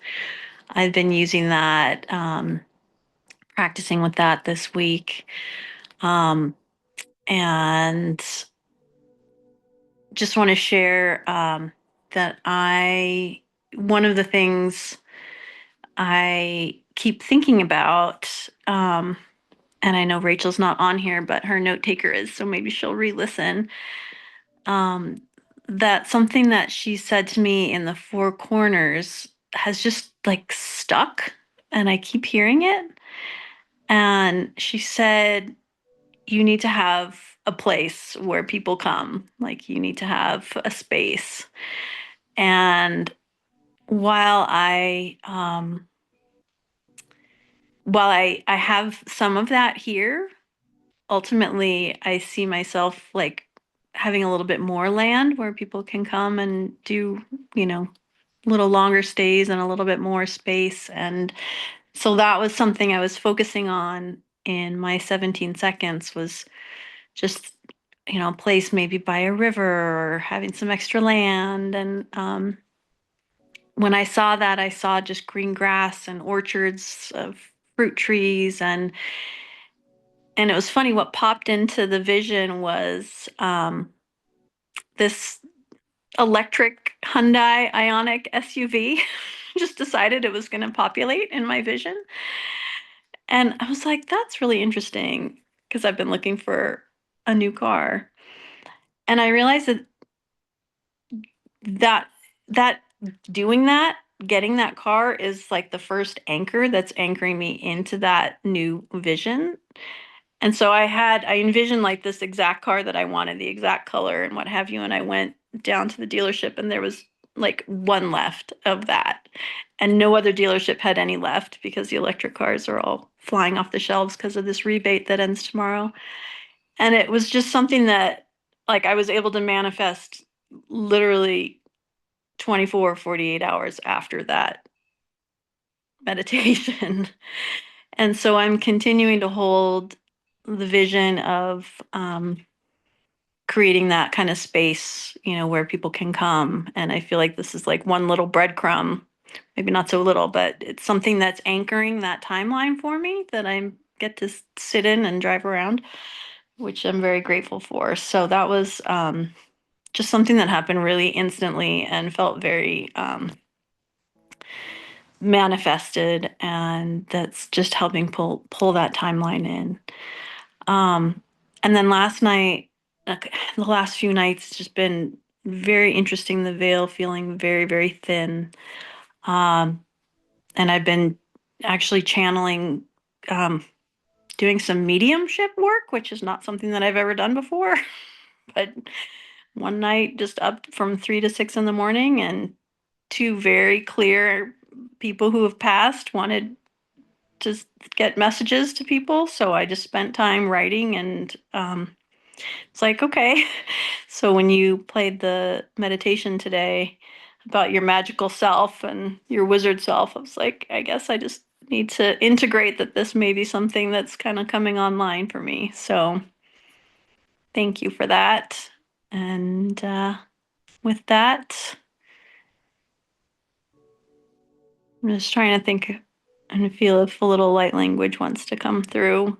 Speaker 6: I've been using that, practicing with that this week. And just want to share that one of the things I keep thinking about, and I know Rachel's not on here, but her note taker is, so maybe she'll re-listen. That something that she said to me in the Four Corners has just like stuck, and I keep hearing it. And she said, you need to have a place where people come, like you need to have a space. And while I have some of that here, ultimately I see myself like having a little bit more land where people can come and do, you know, little longer stays and a little bit more space. And so that was something I was focusing on in my 17 seconds, was just, you know, a place maybe by a river or having some extra land. And when I saw that, I saw just green grass and orchards of fruit trees. And it was funny, what popped into the vision was this electric Hyundai Ioniq SUV just decided it was going to populate in my vision. And I was like, that's really interesting, because I've been looking for a new car. And I realized that doing that, getting that car, is like the first anchor that's anchoring me into that new vision. And so I envisioned like this exact car that I wanted, the exact color and what have you. And I went down to the dealership and there was like one left of that. And no other dealership had any left, because the electric cars are all flying off the shelves because of this rebate that ends tomorrow. And it was just something that like I was able to manifest literally 24, 48 hours after that meditation. And so I'm continuing to hold the vision of creating that kind of space, you know, where people can come. And I feel like this is like one little breadcrumb, maybe not so little, but it's something that's anchoring that timeline for me that I get to sit in and drive around, which I'm very grateful for. So that was just something that happened really instantly and felt very manifested, and that's just helping pull that timeline in. And then last night, the last few nights, it's just been very interesting. The veil feeling very, very thin. And I've been actually channeling, doing some mediumship work, which is not something that I've ever done before. But one night, just up from 3 to 6 in the morning, and two very clear people who have passed wanted to get messages to people. So I just spent time writing, and it's like, okay. So when you played the meditation today about your magical self and your wizard self, I was like, I guess I just need to integrate that this may be something that's kind of coming online for me. So thank you for that. And with that, I'm just trying to think and feel if a little light language wants to come through.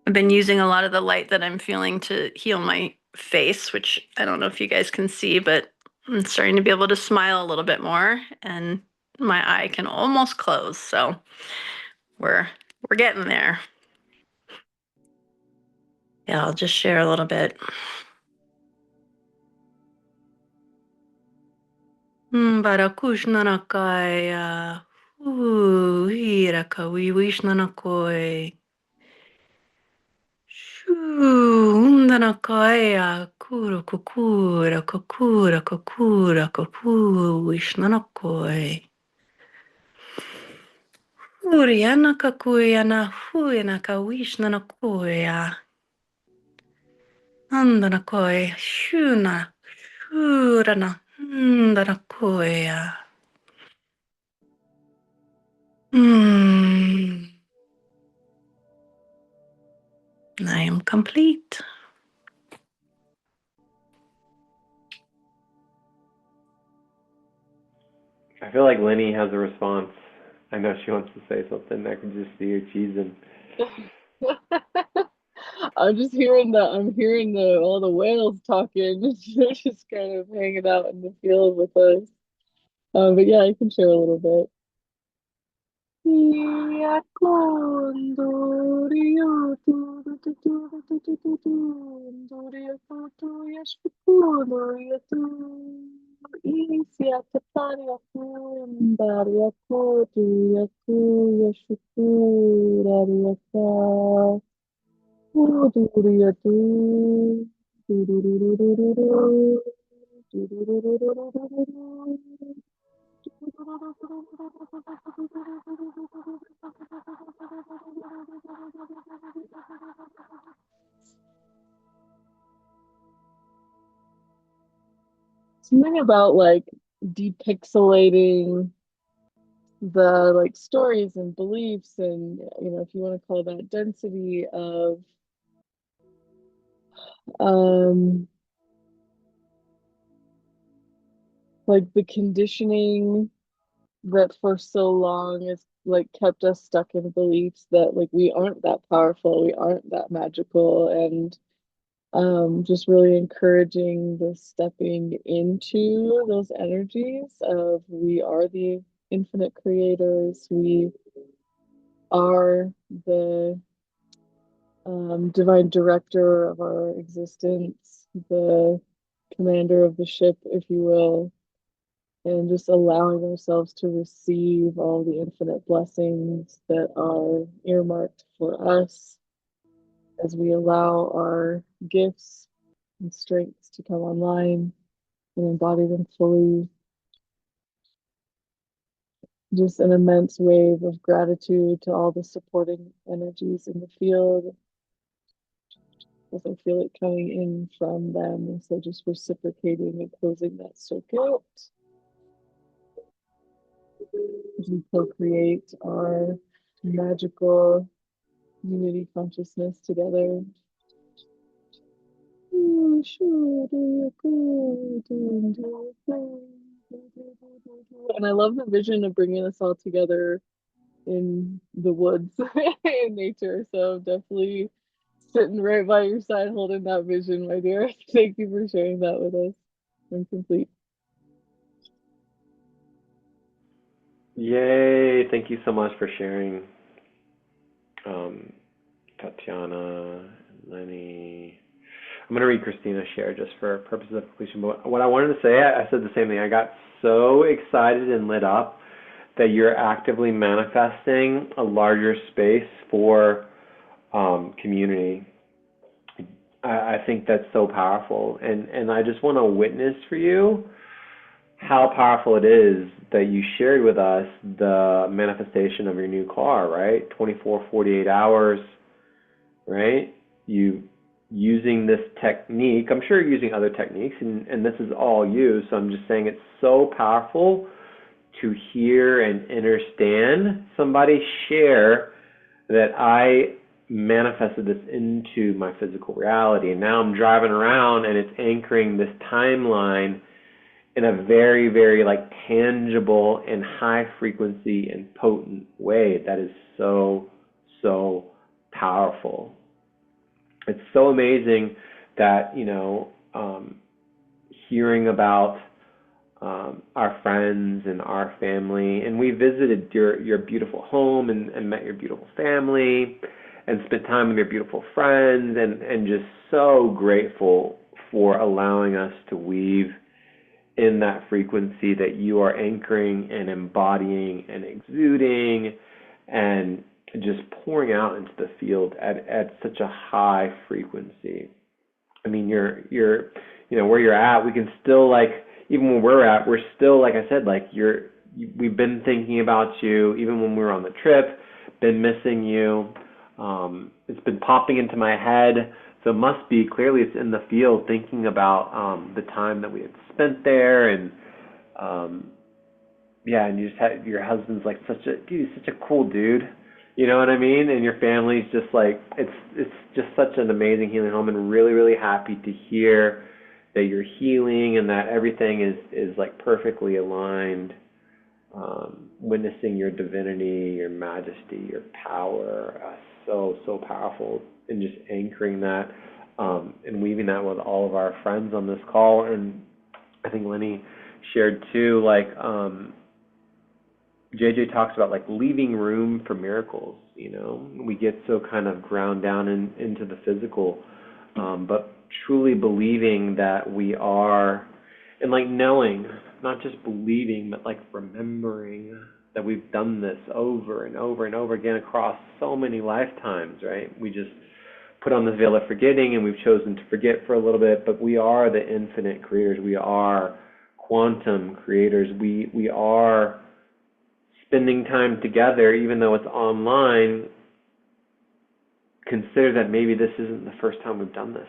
Speaker 6: I've been using a lot of the light that I'm feeling to heal my face, which I don't know if you guys can see, but I'm starting to be able to smile a little bit more, and my eye can almost close. So we're getting there. Yeah, I'll just share a little bit. Barakushnanakaya. Hirakawi wishnanakoi. Undanakaya kura kukura kukura kukura kuku wishnanakoi. Uriana kakuyana huyana kawishnanakoya. Andanakoi shuna shurana andanakoya. I am complete.
Speaker 1: I feel like Lenny has a response. I know she wants to say something. I can just see her cheesing.
Speaker 2: I'm hearing all the whales talking. They're just kind of hanging out in the field with us. But yeah, I can share a little bit. Something about like depixelating the like stories and beliefs, and if you want to call that density of like the conditioning that for so long has like kept us stuck in beliefs that like we aren't that powerful, we aren't that magical, and just really encouraging the stepping into those energies of we are the infinite creators, we are the divine director of our existence, the commander of the ship, if you will, and just allowing ourselves to receive all the infinite blessings that are earmarked for us as we allow our gifts and strengths to come online and embody them fully. Just an immense wave of gratitude to all the supporting energies in the field as I feel it coming in from them. And so just reciprocating and closing that circuit as we co-create our magical unity consciousness together. And I love the vision of bringing us all together in the woods in nature. So definitely sitting right by your side holding that vision, my dear. Thank you for sharing that with us. I'm complete.
Speaker 1: Yay! Thank you so much for sharing, Tatiana, Lenny. I'm going to read Christina's share just for purposes of completion. But what I wanted to say, I said the same thing. I got so excited and lit up that you're actively manifesting a larger space for community. I think that's so powerful. And I just want to witness for you how powerful it is that you shared with us the manifestation of your new car, right? 24, 48 hours, right? You using this technique. I'm sure you're using other techniques, and this is all you. So I'm just saying it's so powerful to hear and understand somebody share that I manifested this into my physical reality. And now I'm driving around and it's anchoring this timeline in a very, very like tangible and high frequency and potent way that is so, so powerful. It's so amazing that, hearing about our friends and our family, and we visited your beautiful home and met your beautiful family and spent time with your beautiful friends, and just so grateful for allowing us to weave in that frequency that you are anchoring and embodying and exuding and just pouring out into the field at such a high frequency. I mean, you're where you're at, we can still, like, even when we're at, we're still, like I said, like we've been thinking about you even when we were on the trip, been missing you. It's been popping into my head. So it must be, clearly it's in the field, thinking about the time that we had spent there, and and you just had, your husband's like such a cool dude, you know what I mean? And your family's just like, it's just such an amazing healing home, and really, really happy to hear that you're healing and that everything is like perfectly aligned, witnessing your divinity, your majesty, your power, so powerful, and just anchoring that and weaving that with all of our friends on this call. And I think Lenny shared too, like JJ talks about like leaving room for miracles. We get so kind of ground down into the physical, but truly believing that we are, and like knowing, not just believing, but like remembering that we've done this over and over and over again across so many lifetimes, right? We just put on this veil of forgetting, and we've chosen to forget for a little bit, but we are the infinite creators. We are quantum creators. We are spending time together, even though it's online. Consider that maybe this isn't the first time we've done this.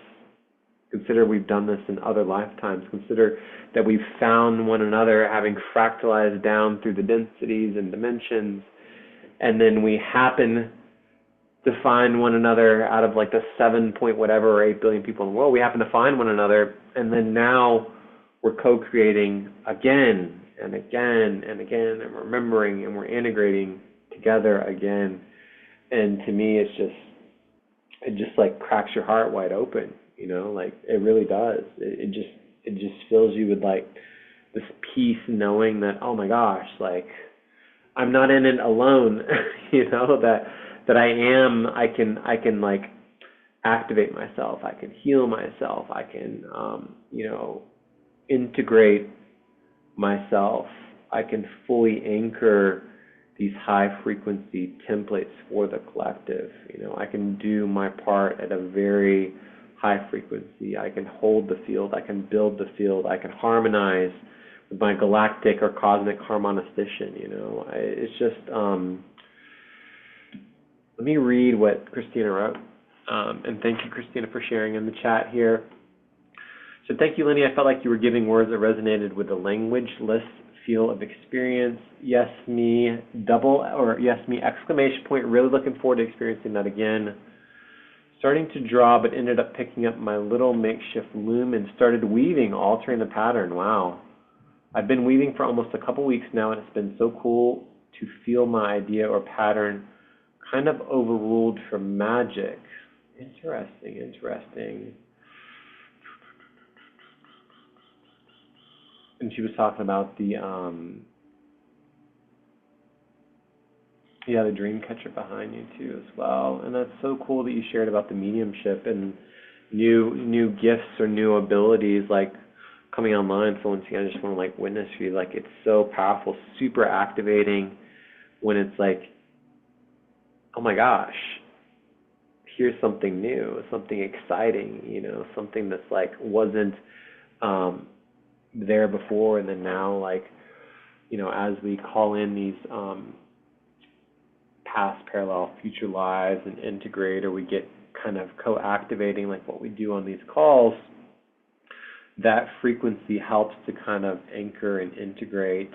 Speaker 1: Consider we've done this in other lifetimes. Consider that we've found one another, having fractalized down through the densities and dimensions, and then we happen to find one another out of like the 7 point whatever or 8 billion people in the world. We happen to find one another, and then now we're co-creating again and again and again, and remembering, and we're integrating together again. And to me, it just like cracks your heart wide open. Like it really does. It just fills you with like this peace, knowing that, oh my gosh, like I'm not in it alone. that I can like activate myself. I can heal myself. I can integrate myself. I can fully anchor these high frequency templates for the collective. I can do my part at a very high frequency. I can hold the field. I can build the field. I can harmonize with my galactic or cosmic harmonistician. It's just, let me read what Christina wrote. And thank you, Christina, for sharing in the chat here. So thank you, Lenny. I felt like you were giving words that resonated with the languageless feel of experience. Yes, me, double, or yes, me, exclamation point. Really looking forward to experiencing that again. Starting to draw, but ended up picking up my little makeshift loom and started weaving, altering the pattern. Wow. I've been weaving for almost a couple weeks now, and it's been so cool to feel my idea or pattern kind of overruled for magic. Interesting, interesting. And she was talking about the yeah, the dream catcher behind you too as well. And that's so cool that you shared about the mediumship and new gifts or new abilities like coming online. So once again, I just want to like witness for you, like it's so powerful, super activating when it's like, oh my gosh, here's something new, something exciting, you know, something that's like wasn't there before, and then now, like, you know, as we call in these past, parallel, future lives and integrate, or we get kind of co-activating like what we do on these calls, that frequency helps to kind of anchor and integrate.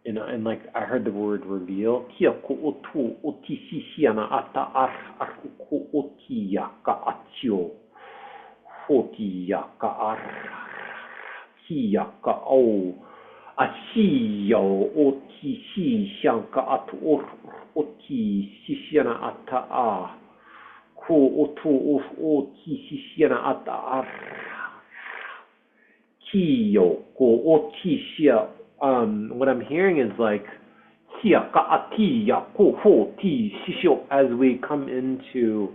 Speaker 1: And like I heard the word reveal. Kia ko o tō o ti sisiana ata ar ko o ti ya ka atio. Ho ti ya ka ar. Hi ya ka au. A si ya o ti si sian ka atu o ti sisiana ata a. Ko o tō o ti sisiana ata ar. Kiyo ko o ti sia. What I'm hearing is like as we come into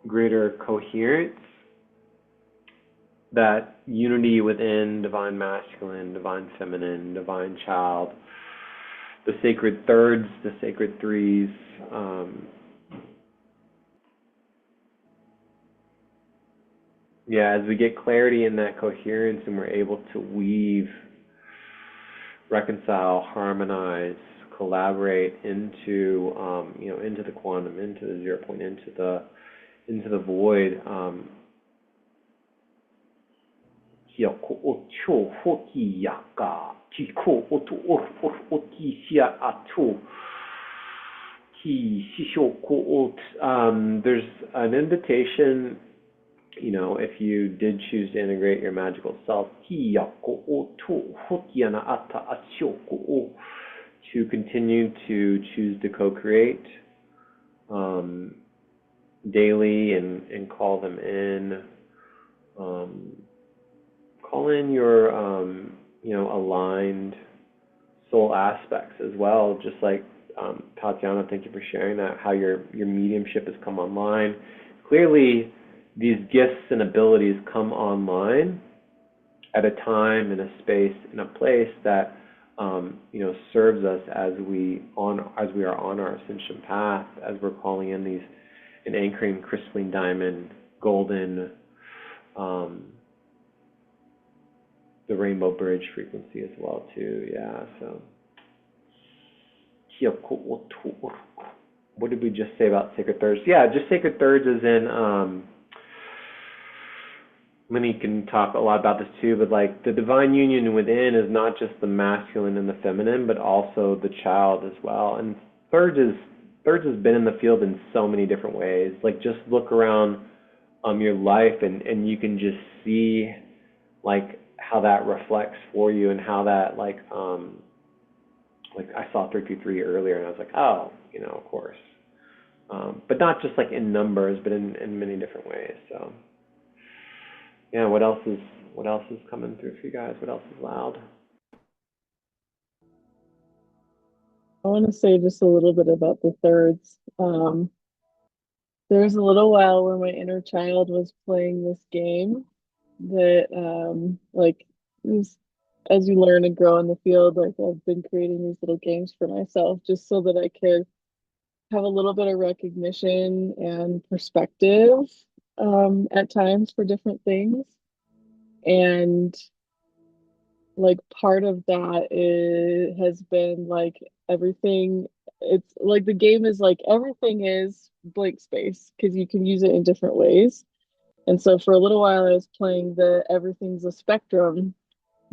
Speaker 1: greater coherence, that unity within divine masculine, divine feminine, divine child, the sacred thirds, the sacred threes, yeah, as we get clarity in that coherence and we're able to weave, reconcile, harmonize, collaborate into, you know, into the quantum, into the 0 point, into the void. There's an invitation, you know, if you did choose to integrate your magical self, to continue to choose to co-create daily and call them in. Call in your, you know, aligned soul aspects as well, just like Tatiana, thank you for sharing that, how your mediumship has come online. Clearly, these gifts and abilities come online at a time, in a space, in a place that you know, serves us as we are on our ascension path, as we're calling in these and anchoring crystalline diamond, golden, the rainbow bridge frequency as well too. Yeah. So what did we just say about sacred thirds? Yeah, just sacred thirds is in Minnie can talk a lot about this too, but like the divine union within is not just the masculine and the feminine, but also the child as well. And thirds has been in the field in so many different ways. Like just look around your life and you can just see like how that reflects for you and how that like I saw 323 earlier and I was like, oh, you know, of course. But not just like in numbers, but in many different ways. So yeah, what else is coming through for you guys? What else is loud?
Speaker 2: I want to say just a little bit about the thirds. There was a little while where my inner child was playing this game that, like, as you learn and grow in the field, like I've been creating these little games for myself just so that I could have a little bit of recognition and perspective at times for different things. And like part of that has been like everything, it's like the game is like everything is blank space because you can use it in different ways. And so for a little while I was playing the everything's a spectrum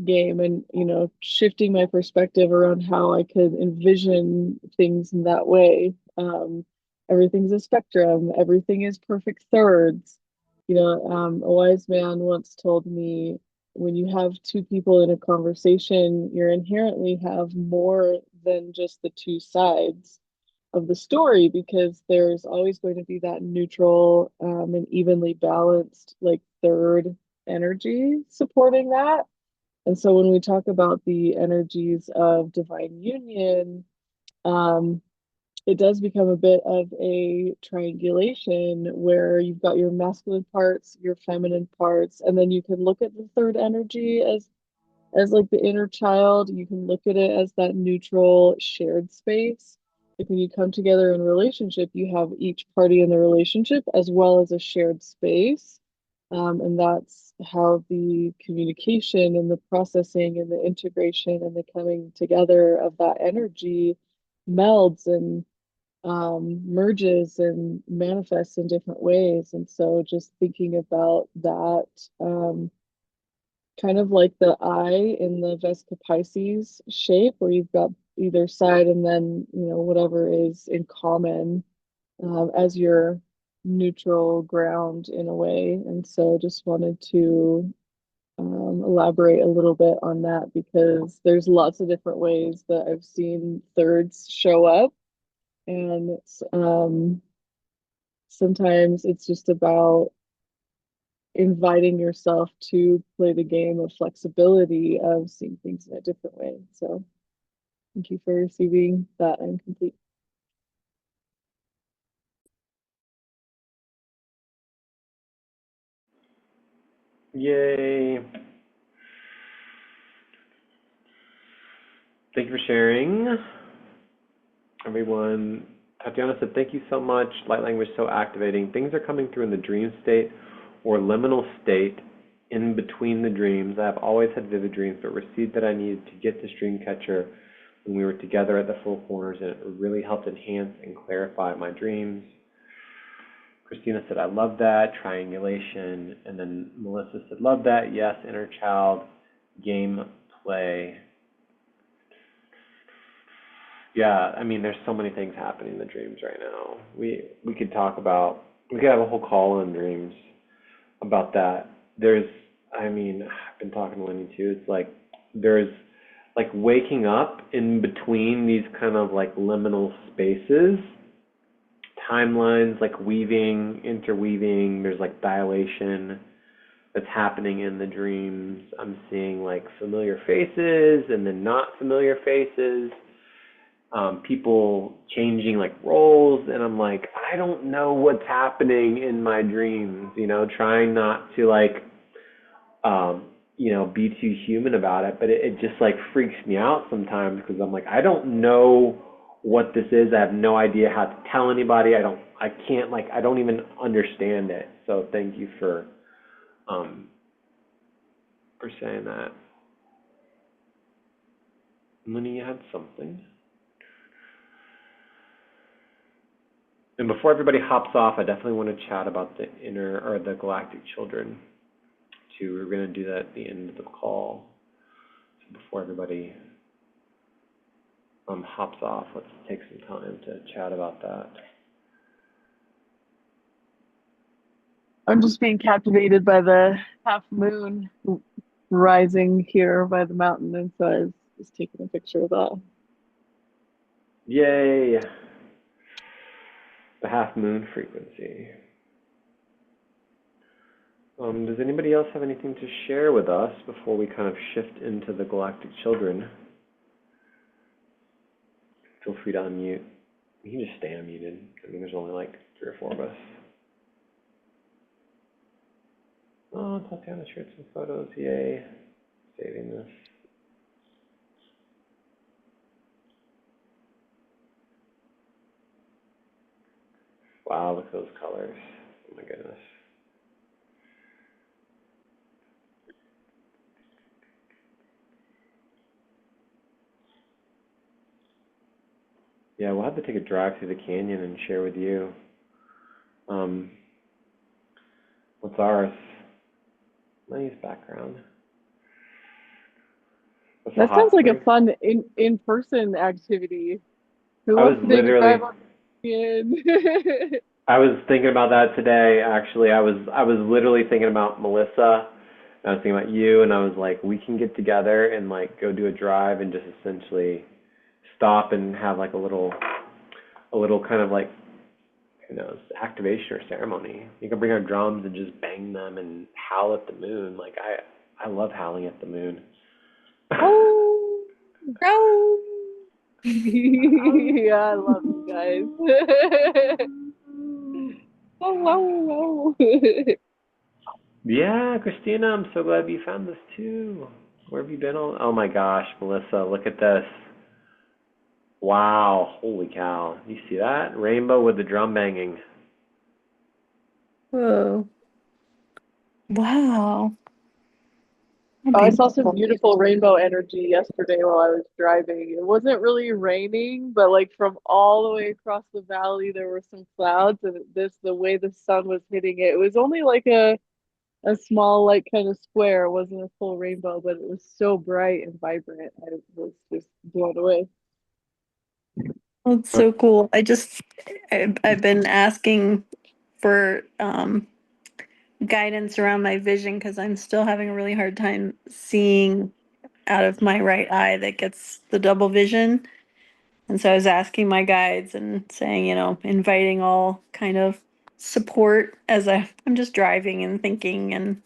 Speaker 2: game and, you know, shifting my perspective around how I could envision things in that way. Everything's a spectrum, everything is perfect thirds. You know, a wise man once told me when you have two people in a conversation, you inherently have more than just the two sides. the story, because there's always going to be that neutral and evenly balanced like third energy supporting that. And so when we talk about the energies of divine union, um, it does become a bit of a triangulation where you've got your masculine parts, your feminine parts, and then you can look at the third energy as like the inner child. You can look at it as that neutral shared space. Like when you come together in relationship, you have each party in the relationship as well as a shared space. And that's how the communication and the processing and the integration and the coming together of that energy melds and merges and manifests in different ways. And so just thinking about that, kind of like the eye in the Vesica Pisces shape, where you've got either side and then, whatever is in common as your neutral ground in a way. And so just wanted to elaborate a little bit on that, because there's lots of different ways that I've seen thirds show up. And sometimes it's just about inviting yourself to play the game of flexibility of seeing things in a different way. So thank you for receiving that. I'm complete.
Speaker 1: Yay. Thank you for sharing, everyone. Tatiana said, thank you so much. Light language so activating. Things are coming through in the dream state or liminal state in between the dreams. I have always had vivid dreams, but received that I needed to get this dream catcher when we were together at the Four Corners, and it really helped enhance and clarify my dreams. Christina said, I love that. Triangulation. And then Melissa said, love that. Yes, inner child, game play. Yeah, I mean, there's so many things happening in the dreams right now. We could talk about, we could have a whole call on dreams about that. I've been talking to Lenny too. It's like there's like waking up in between these kind of like liminal spaces, timelines like weaving, interweaving. There's like dilation that's happening in the dreams. I'm seeing like familiar faces and then not familiar faces. People changing like roles, and I'm like, I don't know what's happening in my dreams, trying not to like, be too human about it, but it just like freaks me out sometimes, because I'm like, I don't know what this is. I have no idea how to tell anybody. I don't even understand it. So thank you for saying that. Lenny, you had something? And before everybody hops off, I definitely want to chat about the galactic children too. We're going to do that at the end of the call. So before everybody hops off, let's take some time to chat about that.
Speaker 2: I'm just being captivated by the half moon rising here by the mountain, and so I was just taking a picture of that.
Speaker 1: Yay! The half moon frequency. Does anybody else have anything to share with us before we kind of shift into the galactic children? Feel free to unmute. You can just stay unmuted. I mean, there's only like 3 or 4 of us. Oh, Tatiana shared some photos. Yay. Saving this. Wow, look at those colors. Oh my goodness. Yeah, we'll have to take a drive through the canyon and share with you. What's ours? Nice background.
Speaker 2: That sounds like a fun in-person activity. Who
Speaker 1: I was
Speaker 2: wants to take a drive on the canyon?
Speaker 1: I was thinking about that today, actually. I was literally thinking about Melissa, and I was thinking about you, and I was like, we can get together and like go do a drive and just essentially stop and have like a little a little kind of like, activation or ceremony. You can bring our drums and just bang them and howl at the moon. Like I love howling at the moon.
Speaker 2: Oh, oh. Yeah, I love you guys. Oh, wow, wow.
Speaker 1: Yeah, Christina, I'm so glad you found this too. Where have you been all? Oh my gosh, Melissa, look at this. Wow, holy cow. You see that? Rainbow with the drum banging.
Speaker 6: Whoa. Wow.
Speaker 2: Oh, I
Speaker 6: That'd be
Speaker 2: saw some
Speaker 6: cool.
Speaker 2: beautiful rainbow energy yesterday while I was driving. It wasn't really raining, but like from all the way across the valley, there were some clouds, and the way the sun was hitting it, it was only like a small, like kind of square. It wasn't a full rainbow, but it was so bright and vibrant. I was just blown away.
Speaker 6: That's so cool. I've been asking for guidance around my vision because I'm still having a really hard time seeing out of my right eye that gets the double vision. And so I was asking my guides and saying, inviting all kind of support as I'm just driving and thinking and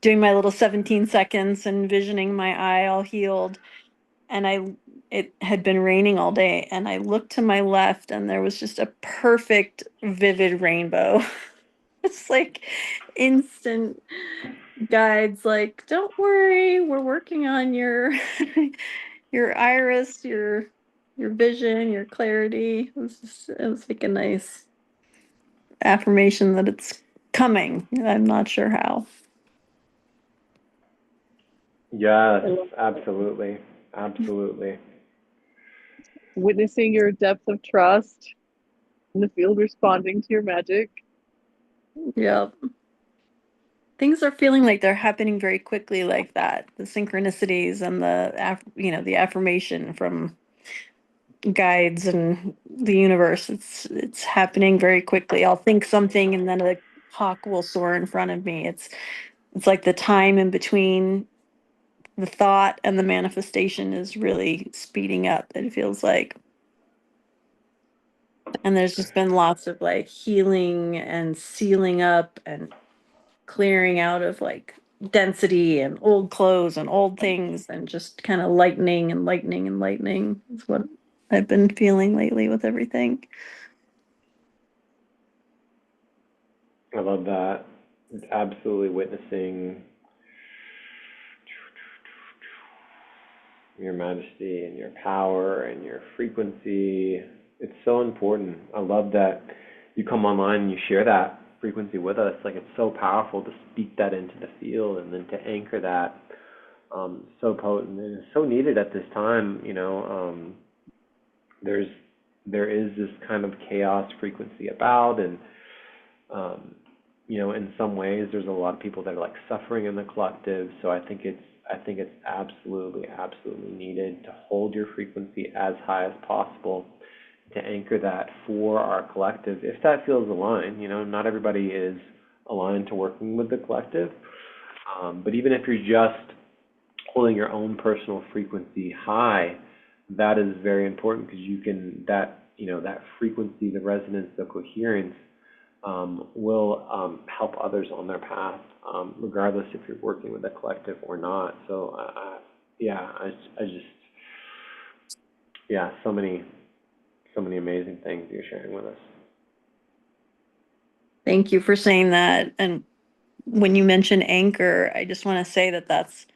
Speaker 6: doing my little 17 seconds and visioning my eye all healed. And it had been raining all day, and I looked to my left and there was just a perfect vivid rainbow. It's like instant guides like, don't worry, we're working on your your iris, your vision, your clarity. It was like a nice affirmation that it's coming. I'm not sure how.
Speaker 1: Yes,
Speaker 2: I love that.
Speaker 1: absolutely. Absolutely.
Speaker 2: Witnessing your depth of trust in the field responding to your magic.
Speaker 6: Yeah. Things are feeling like they're happening very quickly like that. The synchronicities and the affirmation from guides and the universe. It's happening very quickly. I'll think something and then a hawk will soar in front of me. It's like the time in between the thought and the manifestation is really speeding up, it feels like. And there's just been lots of like healing and sealing up and clearing out of like density and old clothes and old things and just kind of lightening and lightening and lightening is what I've been feeling lately with everything.
Speaker 1: I love that. Absolutely witnessing your majesty and your power and your frequency. It's so important. I love that you come online and you share that frequency with us. Like it's so powerful to speak that into the field and then to anchor that. So potent and it's so needed at this time. There's there is this kind of chaos frequency about, and in some ways, there's a lot of people that are like suffering in the collective. So I think it's absolutely, absolutely needed to hold your frequency as high as possible to anchor that for our collective, if that feels aligned. Not everybody is aligned to working with the collective, but even if you're just holding your own personal frequency high, that is very important because you can that frequency, the resonance, the coherence will help others on their path, regardless if you're working with a collective or not. So, yeah, I just, yeah, so many amazing things you're sharing with us.
Speaker 6: Thank you for saying that. And when you mention anchor, I just want to say that that's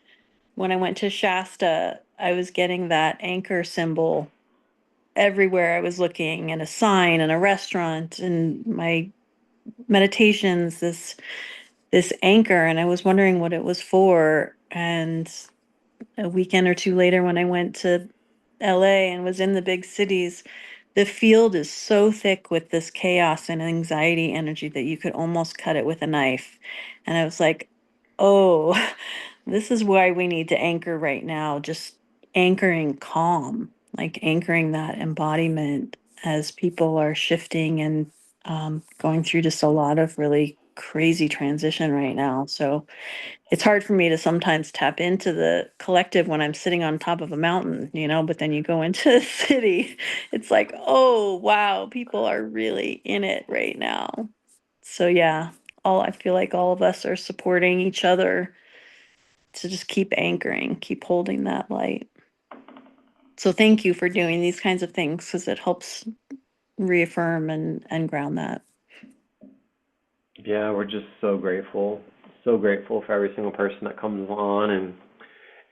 Speaker 6: when I went to Shasta, I was getting that anchor symbol everywhere I was looking, and a sign and a restaurant and my meditations, this anchor, and I was wondering what it was for. And a weekend or two later when I went to LA and was in the big cities, the field is so thick with this chaos and anxiety energy that you could almost cut it with a knife. And I was like, oh, this is why we need to anchor right now, just anchoring calm, like anchoring that embodiment as people are shifting and going through just a lot of really crazy transition right now. So it's hard for me to sometimes tap into the collective when I'm sitting on top of a mountain, but then you go into the city, it's like, oh, wow, people are really in it right now. So yeah, I feel like all of us are supporting each other to just keep anchoring, keep holding that light. So thank you for doing these kinds of things, because it helps reaffirm and ground that.
Speaker 1: Yeah, we're just so grateful for every single person that comes on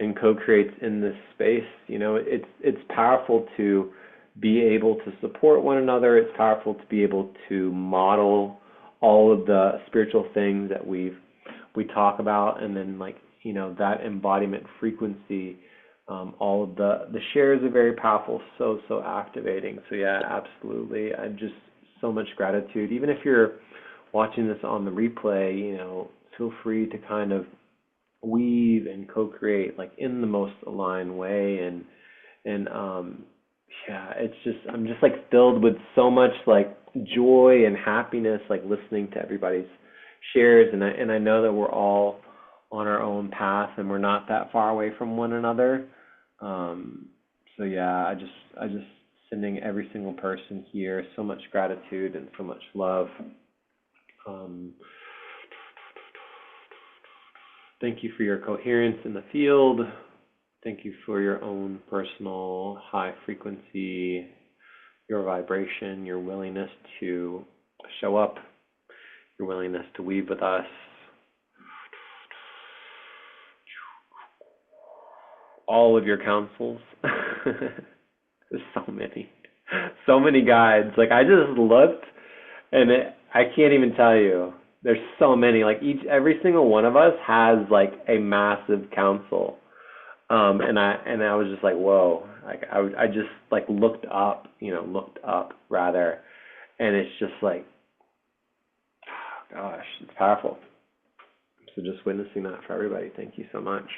Speaker 1: and co-creates in this space. It's powerful to be able to support one another. It's powerful to be able to model all of the spiritual things that we talk about, and then that embodiment frequency. All of the shares are very powerful, so activating. So yeah, absolutely. I'm just so much gratitude. Even if you're watching this on the replay, feel free to kind of weave and co-create in the most aligned way. And yeah, I'm just filled with so much joy and happiness listening to everybody's shares, and I know that we're all on our own path and we're not that far away from one another. So yeah, I just sending every single person here so much gratitude and so much love. Thank you for your coherence in the field. Thank you for your own personal high frequency, your vibration, your willingness to show up, your willingness to weave with us. All of your counsels. There's so many guides. I just looked, and I can't even tell you. There's so many. Every single one of us has a massive counsel. And I was just whoa. I just looked up rather, and it's just gosh, it's powerful. So just witnessing that for everybody. Thank you so much.